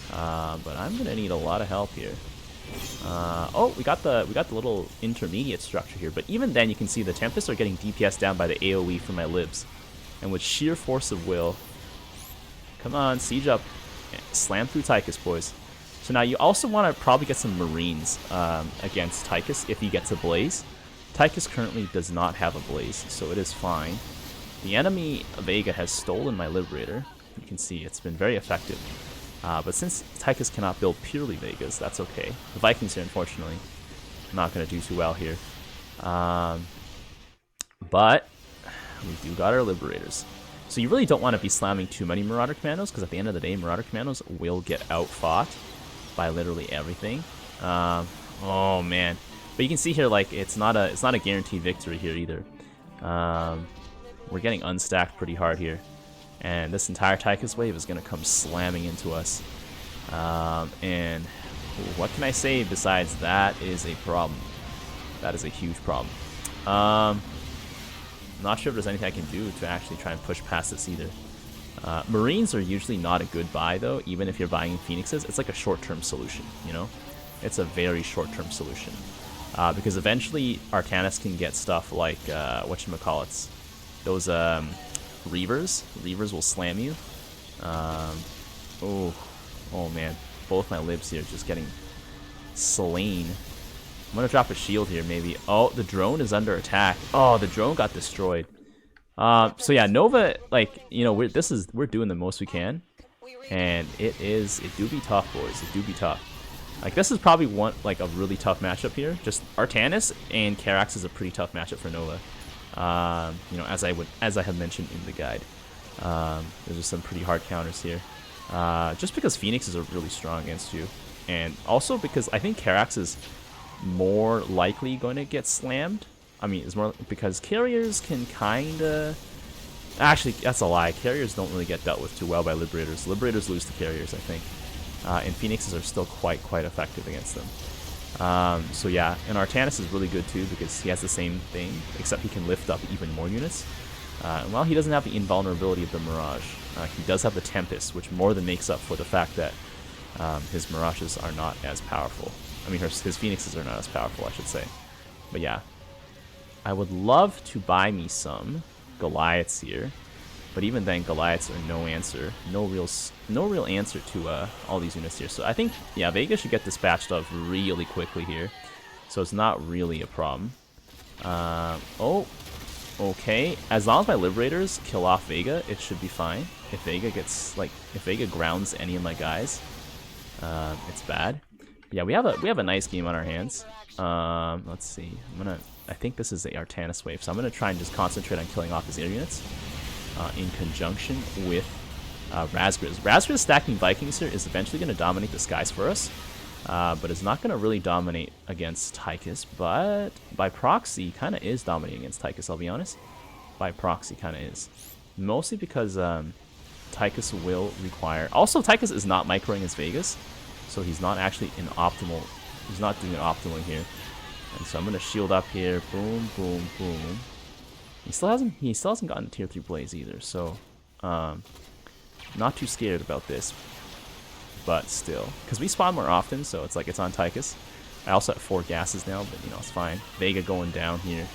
But I'm gonna need a lot of help here. Oh, we got the little intermediate structure here, but even then you can see the Tempests are getting DPS down by the AoE from my libs. And with sheer force of will, come on, siege up, slam through Tychus, boys. So now you also want to probably get some Marines against Tychus if he gets a Blaze. Tychus currently does not have a Blaze, so it is fine. The enemy Vega has stolen my Liberator. You can see it's been very effective. But since Tychus cannot build purely Vegas, that's okay. The Vikings here, unfortunately, not going to do too well here. But we do got our Liberators. So you really don't want to be slamming too many Marauder Commandos, because at the end of the day, Marauder Commandos will get outfought by literally everything. Oh man. But you can see here, like, it's not a guaranteed victory here either. We're getting unstacked pretty hard here. And this entire Tychus wave is going to come slamming into us. And what can I say besides that is a problem? That is a huge problem. I'm not sure if there's anything I can do to actually try and push past this either. Marines are usually not a good buy though, even if you're buying Phoenixes. It's like a short-term solution, you know? It's a very short-term solution. Because eventually Artanis can get stuff like, whatchamacallits, those Reavers. Reavers will slam you. Oh man. Both my libs here just getting slain. I'm gonna drop a shield here, maybe. Oh, the drone is under attack. Oh, the drone got destroyed. So yeah, Nova, like, you know, we're doing the most we can, and it do be tough, boys. It do be tough. Like, this is probably a really tough matchup here. Just Artanis and Carax is a pretty tough matchup for Nova. You know, as I had mentioned in the guide. There's just some pretty hard counters here. Just because Phoenixes are really strong against you, and also because I think Carax is more likely going to get slammed. I mean, it's more because carriers can kinda... Actually, that's a lie. Carriers don't really get dealt with too well by Liberators. Liberators lose to carriers, I think. And Phoenixes are still quite effective against them. So yeah, and Artanis is really good too because he has the same thing, except he can lift up even more units. And while he doesn't have the invulnerability of the Mirage, he does have the Tempest, which more than makes up for the fact that his Mirages are not as powerful. I mean, his Phoenixes are not as powerful, I should say. But yeah, I would love to buy me some Goliaths here, but even then, Goliaths are no answer, no real answer to all these units here. So I think, yeah, Vega should get dispatched of really quickly here, so it's not really a problem. Oh, okay. As long as my Liberators kill off Vega, it should be fine. If Vega grounds any of my guys, it's bad. Yeah, we have a nice game on our hands. Let's see. I think this is the Artanis wave, so I'm gonna try and just concentrate on killing off his air units in conjunction with Razgriz. Razgriz stacking Vikings here is eventually gonna dominate the skies for us, but it's not gonna really dominate against Tychus. But by proxy, kind of is dominating against Tychus. I'll be honest. By proxy, kind of is, mostly because Tychus will require. Also, Tychus is not microing his Vegas. So he's not actually in optimal, he's not doing it optimally here. And so I'm gonna shield up here, boom, boom, boom. He still hasn't gotten tier 3 Blaze either, so not too scared about this. But still, because we spawn more often, so it's like it's on Tychus. I also have 4 gases now, but you know, it's fine. Vega going down here.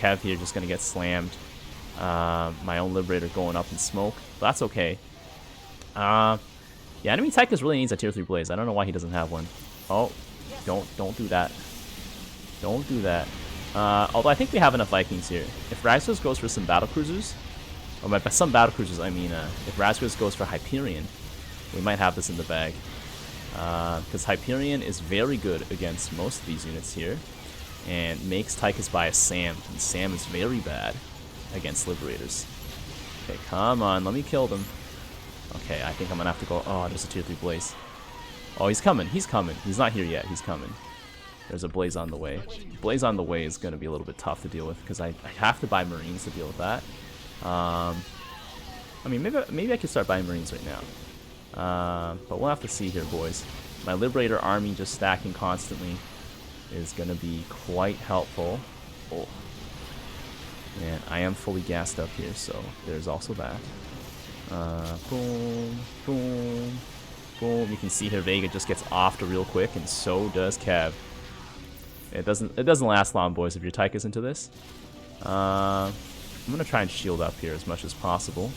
Kev here just gonna get slammed. My own Liberator going up in smoke. But that's okay. Yeah, enemy Tychus really needs a tier 3 Blaze. I don't know why he doesn't have one. Oh, don't do that. Don't do that. Although I think we have enough Vikings here. If Razgos goes for some battle cruisers, or by some battle cruisers I mean if Razgos goes for Hyperion, we might have this in the bag. Because Hyperion is very good against most of these units here, and makes Tychus buy a Sam, and Sam is very bad against Liberators. Okay, come on, let me kill them. Okay, I think I'm gonna have to go. Oh, there's a tier 3 Blaze. Oh, he's coming, he's coming. He's not here yet, he's coming. There's a Blaze on the way. Blaze on the way is gonna be a little bit tough to deal with, because I have to buy Marines to deal with that. I mean, maybe I could start buying Marines right now. But we'll have to see here, boys. My Liberator army just stacking constantly is going to be quite helpful. Oh. And I am fully gassed up here, so there's also that. Boom, boom, boom. You can see here Vega just gets offed real quick, and so does Kev. It doesn't last long, boys, if your Tychus into this. I'm going to try and shield up here as much as possible.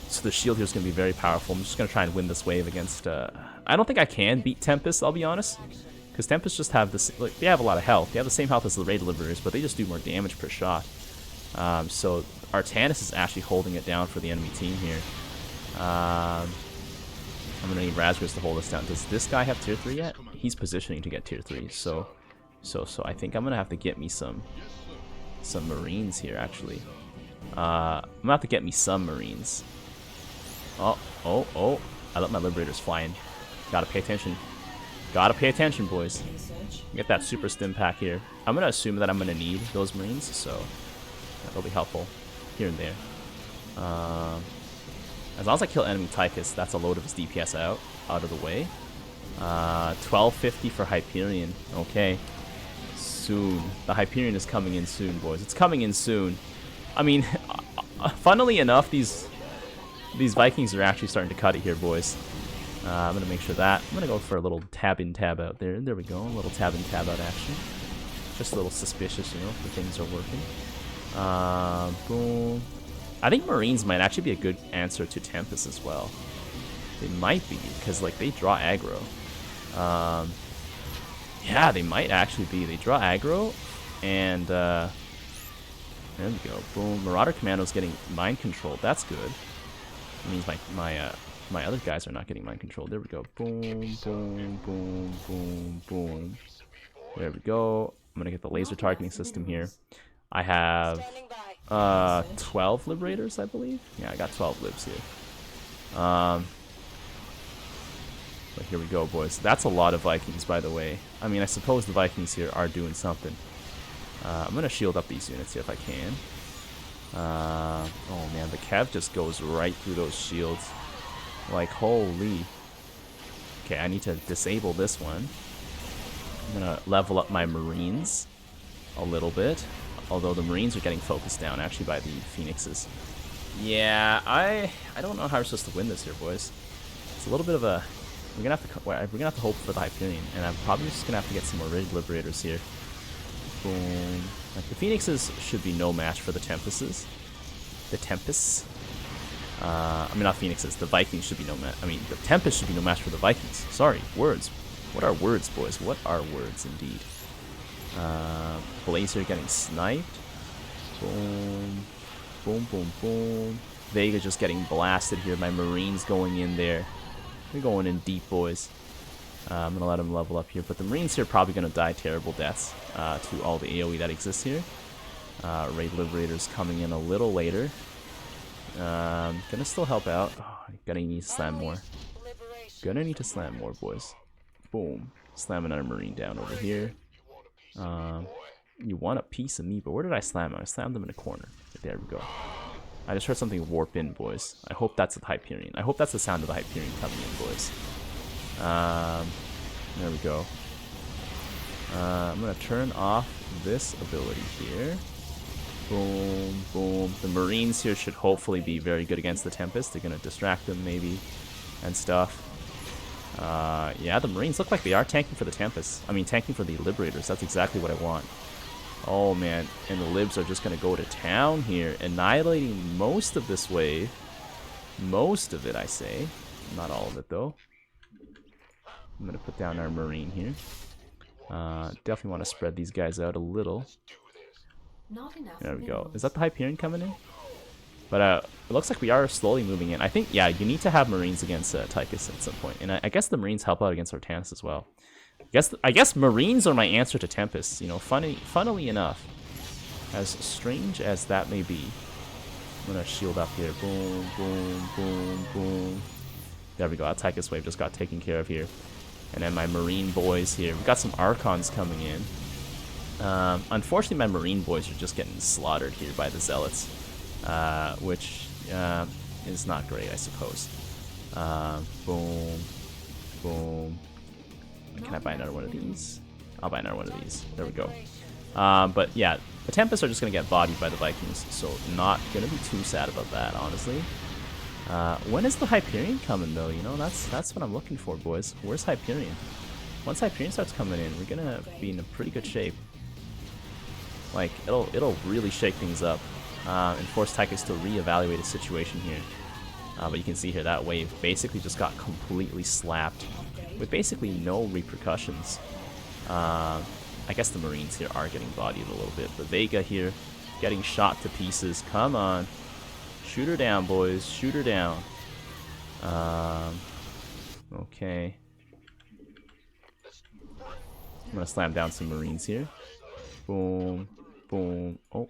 So the shield here is going to be very powerful. I'm just going to try and win this wave against... I don't think I can beat Tempest, I'll be honest. Because Tempest just have this... Like, they have a lot of health. They have the same health as the Raid Liberators, but they just do more damage per shot. So Artanis is actually holding it down for the enemy team here. I'm going to need Razgors to hold us down. Does this guy have tier 3 yet? He's positioning to get tier 3. So I think I'm going to have to get me some Marines here, actually. I'm going to have to get me some Marines. Oh. I let my Liberators fly in. Gotta pay attention. Gotta pay attention, boys. Get that super stim pack here. I'm gonna assume that I'm gonna need those Marines, so that'll be helpful here and there. As long as I kill enemy Tychus, that's a load of his DPS out of the way. 1250 for Hyperion. Okay. Soon. The Hyperion is coming in soon, boys. It's coming in soon. I mean, funnily enough, these Vikings are actually starting to cut it here, boys. I'm going to make sure that. I'm going to go for a little tab in, tab out there. There we go. A little tab in, tab out action. Just a little suspicious, you know, if the things are working. Boom. I think Marines might actually be a good answer to Tempest as well. They might be, because, like, they draw aggro. Yeah, they might actually be. They draw aggro, and, there we go. Boom. Marauder Commando is getting mind controlled. That's good. It means my other guys are not getting mind controlled. There we go. Boom, boom, boom, boom, boom. There we go. I'm gonna get the laser targeting system here. I have 12 Liberators, I believe. Yeah, I got 12 libs here. But here we go, boys. That's a lot of Vikings, by the way. I mean, I suppose the Vikings here are doing something. I'm gonna shield up these units here if I can. Oh man, the Kev just goes right through those shields. Like, holy. Okay, I need to disable this one. I'm gonna level up my Marines a little bit. Although the Marines are getting focused down actually by the Phoenixes. Yeah, I don't know how we're supposed to win this here, boys. It's a little bit of a... We're gonna have to hope for the Hyperion, and I'm probably just gonna have to get some more Raid Liberators here. Boom. Like, the Phoenixes should be no match for the Tempests. The Tempests. I mean, not Phoenixes. The Vikings should be no match. I mean, the Tempest should be no match for the Vikings. Sorry, words. What are words, boys? What are words, indeed? Blazer getting sniped. Boom. Boom, boom, boom. Vega just getting blasted here. My Marines going in there. They're going in deep, boys. I'm going to let them level up here. But the Marines here are probably going to die terrible deaths to all the AoE that exists here. Raid Liberators coming in a little later. Gonna still help out. Oh, gonna need to slam more. Gonna need to slam more, boys. Boom. Slam another Marine down over here. You want a piece of me, but where did I slam him? I slammed him in a corner. There we go. I just heard something warp in, boys. I hope that's the Hyperion. I hope that's the sound of the Hyperion coming in, boys. There we go. I'm gonna turn off this ability here. Boom, boom. The Marines here should hopefully be very good against the Tempest. They're gonna distract them maybe and stuff. Yeah, the Marines look like they are tanking for the Tempest. I mean, tanking for the Liberators. That's exactly what I want. Oh man, and the libs are just gonna go to town here, annihilating most of this wave. Most of it, I say. Not all of it though. I'm gonna put down our marine here. Definitely want to spread these guys out a little. There we go. Is that the Hyperion coming in? But it looks like we are slowly moving in. I think, yeah, you need to have marines against Tychus at some point, and I guess the marines help out against Hortanus as well. I guess marines are my answer to Tempests. You know, funnily enough, as strange as that may be. I'm gonna shield up here. Boom, boom, boom, boom. There we go. That Tychus wave just got taken care of here. And then my marine boys here. We've got some Archons coming in. Unfortunately, my marine boys are just getting slaughtered here by the Zealots. Which is not great, I suppose. Boom. Boom. Can I buy another one of these? I'll buy another one of these. There we go. But yeah, the Tempests are just going to get bodied by the Vikings, so not going to be too sad about that, honestly. When is the Hyperion coming, though? You know, that's what I'm looking for, boys. Where's Hyperion? Once Hyperion starts coming in, we're going to be in a pretty good shape. Like, it'll really shake things up and force Tychus to reevaluate his situation here. But you can see here, that wave basically just got completely slapped with basically no repercussions. I guess the Marines here are getting bodied a little bit, but Vega here getting shot to pieces. Come on. Shoot her down, boys. Shoot her down. Okay. I'm going to slam down some Marines here. Boom. Boom. Oh.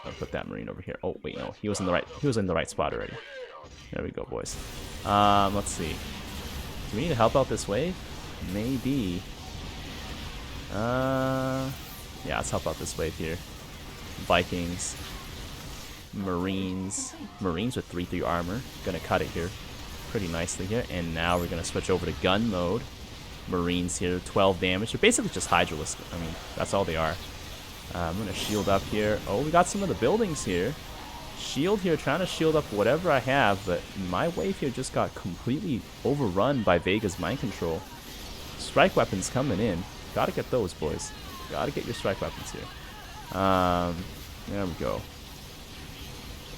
I'll put that Marine over here. Oh, wait, no. He was in the right spot already. There we go, boys. Let's see. Do we need to help out this wave? Maybe. Yeah, let's help out this wave here. Vikings. Marines. Marines with 3/3 armor. Gonna cut it here pretty nicely here. And now we're gonna switch over to gun mode. Marines here, 12 damage. They're basically just Hydralisks. I mean, that's all they are. I'm gonna shield up here. Oh, we got some of the buildings here. Shield here, trying to shield up whatever I have, but my wave here just got completely overrun by Vega's mind control. Strike weapons coming in. Gotta get those, boys. Gotta get your strike weapons here. There we go.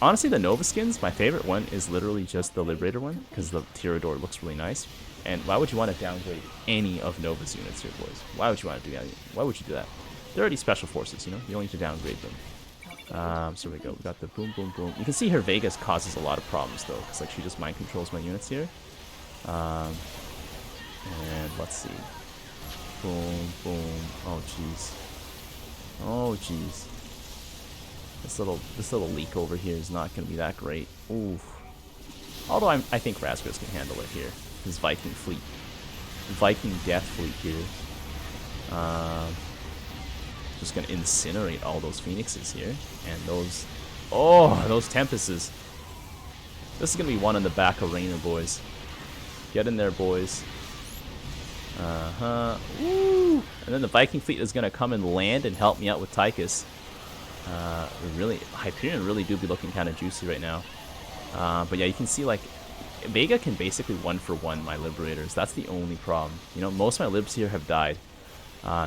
Honestly, the Nova skins, my favorite one is literally just the Liberator one, because the Tirador looks really nice. And why would you want to downgrade any of Nova's units here, boys? Why would you want to do that? Why would you do that? They're already special forces, you know? You don't need to downgrade them. So there we go. We got the boom, boom, boom. You can see her Vegas causes a lot of problems, though, because like she just mind controls my units here. And let's see. Boom, boom. Oh, jeez. Oh, jeez. This little leak over here is not going to be that great. Oof. Although I think Razgras can handle it here. His Viking fleet. Viking death fleet here. Just going to incinerate all those Phoenixes here. And those... Oh, those Tempests. This is going to be one in the back arena, boys. Get in there, boys. Woo! And then the Viking fleet is going to come and land and help me out with Tychus. Hyperion really do be looking kind of juicy right now. But yeah, you can see, like, Vega can basically 1-for-1 my Liberators. That's the only problem. You know, most of my Libs here have died.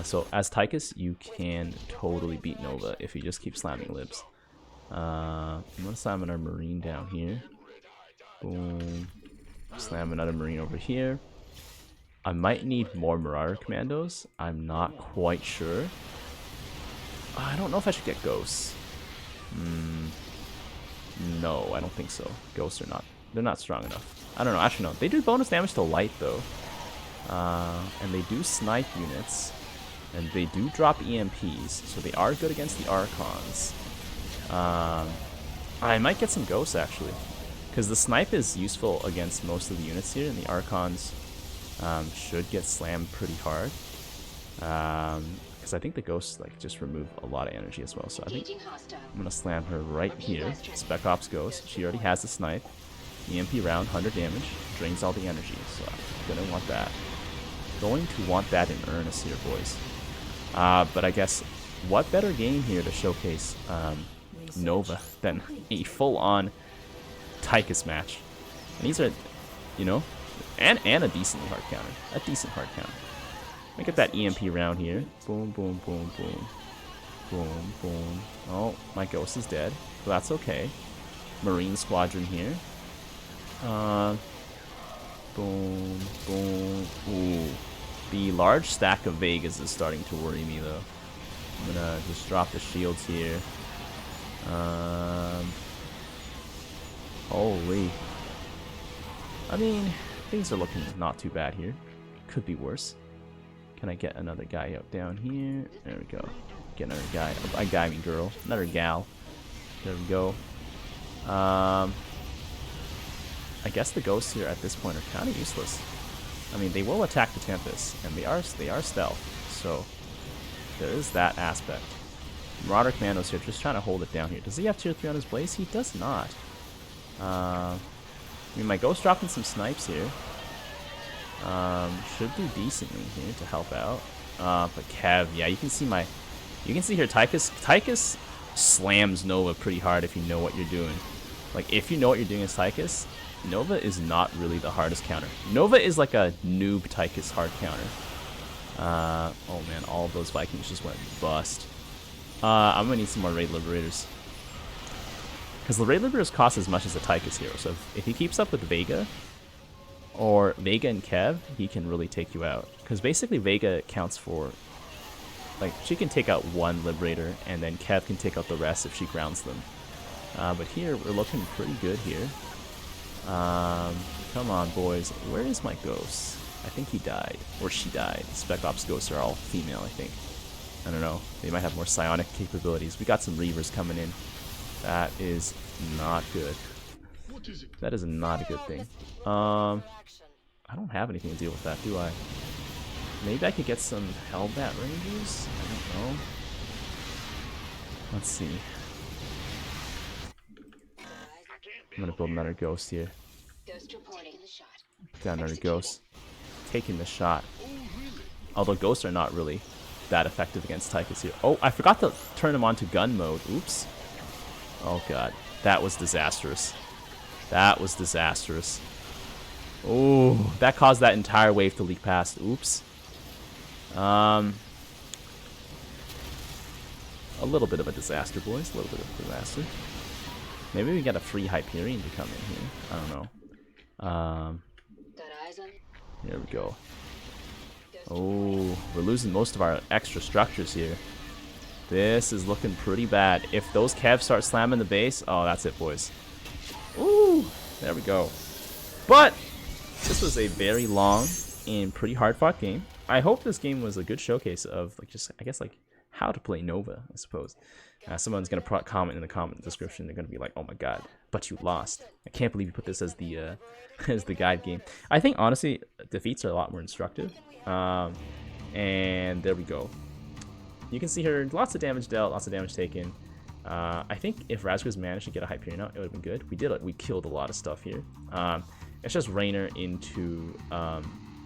So as Tychus, you can totally beat Nova if you just keep slamming Libs. I'm going to slam another Marine down here. Boom. Slam another Marine over here. I might need more Marauder Commandos. I'm not quite sure. I don't know if I should get Ghosts. No, I don't think so. Ghosts are not. They're not strong enough. I don't know. Actually, no. They do bonus damage to light, though. And they do snipe units. And they do drop EMPs. So they are good against the Archons. I might get some Ghosts, actually. Because the snipe is useful against most of the units here. And the Archons should get slammed pretty hard. Because I think the Ghosts like just remove a lot of energy as well. So I think I'm going to slam her right here. Spec Ops Ghost. She already has the snipe. EMP round, 100 damage. Drains all the energy. So I'm going to want that. Going to want that in earnest here, boys. But I guess what better game here to showcase Nova than a full-on Tychus match. And these are, you know, and a decently hard counter. A decent hard counter. Let me get that EMP round here. Boom, boom, boom, boom. Boom, boom. Oh, my ghost is dead. But that's okay. Marine squadron here. Boom, boom. Ooh. The large stack of Vegas is starting to worry me, though. I'm gonna just drop the shields here. Holy. I mean, things are looking not too bad here. Could be worse. Can I get another guy out down here? There we go. Get another guy. A guy, I mean girl. Another gal. There we go. I guess the ghosts here at this point are kind of useless. I mean, they will attack the Tempest, and they are stealth, so there is that aspect. Marauder Commando's here, just trying to hold it down here. Does he have tier 3 on his blaze? He does not. I mean, my ghost dropping some snipes here. Should do decently here to help out. But Kev, yeah, you can see here Tychus slams Nova pretty hard if you know what you're doing. Like, if you know what you're doing as Tychus, Nova is not really the hardest counter. Nova is like a noob Tychus hard counter. Oh man, all of those Vikings just went bust. I'm gonna need some more Raid Liberators. Because the Raid Liberators cost as much as a Tychus hero, so if he keeps up with Vega, or Vega and Kev, he can really take you out. Because basically Vega counts for, like, she can take out one Liberator, and then Kev can take out the rest if she grounds them. But here, we're looking pretty good here. Come on, boys. Where is my ghost? I think he died. Or she died. Spec Ops Ghosts are all female, I think. I don't know. They might have more psionic capabilities. We got some Reavers coming in. That is not good. That is not a good thing. I don't have anything to deal with that, do I? Maybe I could get some Hellbat Rangers? I don't know. Let's see. I'm gonna build another ghost here. Got another ghost. Taking the shot. Although ghosts are not really that effective against Tychus here. Oh, I forgot to turn him on to gun mode. Oops. Oh god. That was disastrous. That was disastrous. Oh, that caused that entire wave to leak past. Oops. A little bit of a disaster, boys. A little bit of a disaster. Maybe we get a free Hyperion to come in here. I don't know. Here we go. Oh, we're losing most of our extra structures here. This is looking pretty bad. If those Kevs start slamming the base, oh, that's it, boys. Ooh, there we go. But this was a very long and pretty hard-fought game. I hope this game was a good showcase of, like, just, I guess, like, how to play Nova, I suppose. Someone's gonna comment in the comment description. They're gonna be like, "Oh my god, but you lost! I can't believe you put this as the as the guide game." I think honestly, defeats are a lot more instructive. And there we go. You can see here, lots of damage dealt, lots of damage taken. I think if Razgur's managed to get a Hyperion out, it would have been good. We did it. We killed a lot of stuff here. It's just Rainer into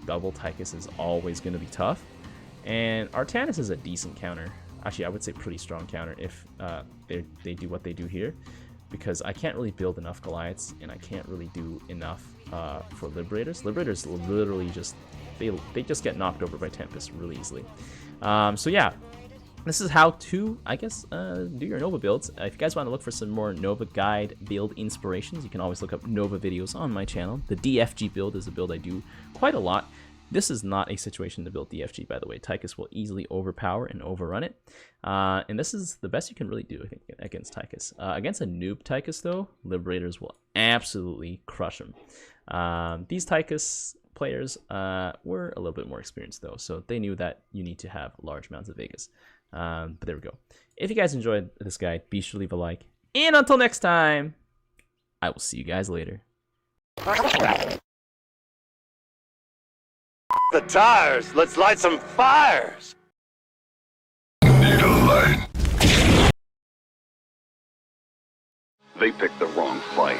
double Tychus is always going to be tough. And Artanis is a decent counter. Actually, I would say pretty strong counter if they do what they do here. Because I can't really build enough Goliaths, and I can't really do enough for Liberators. Liberators literally just, they just get knocked over by Tempest really easily. So yeah, this is how to, I guess, do your Nova builds. If you guys want to look for some more Nova guide build inspirations, you can always look up Nova videos on my channel. The DFG build is a build I do quite a lot. This is not a situation to build DFG, by the way. Tychus will easily overpower and overrun it. And this is the best you can really do, I think, against Tychus. Against a noob Tychus, though, Liberators will absolutely crush him. These Tychus players were a little bit more experienced, though, so they knew that you need to have large amounts of Vegas. But there we go. If you guys enjoyed this guide, be sure to leave a like. And until next time, I will see you guys later. The tires! Let's light some fires! Need a light. They picked the wrong fight.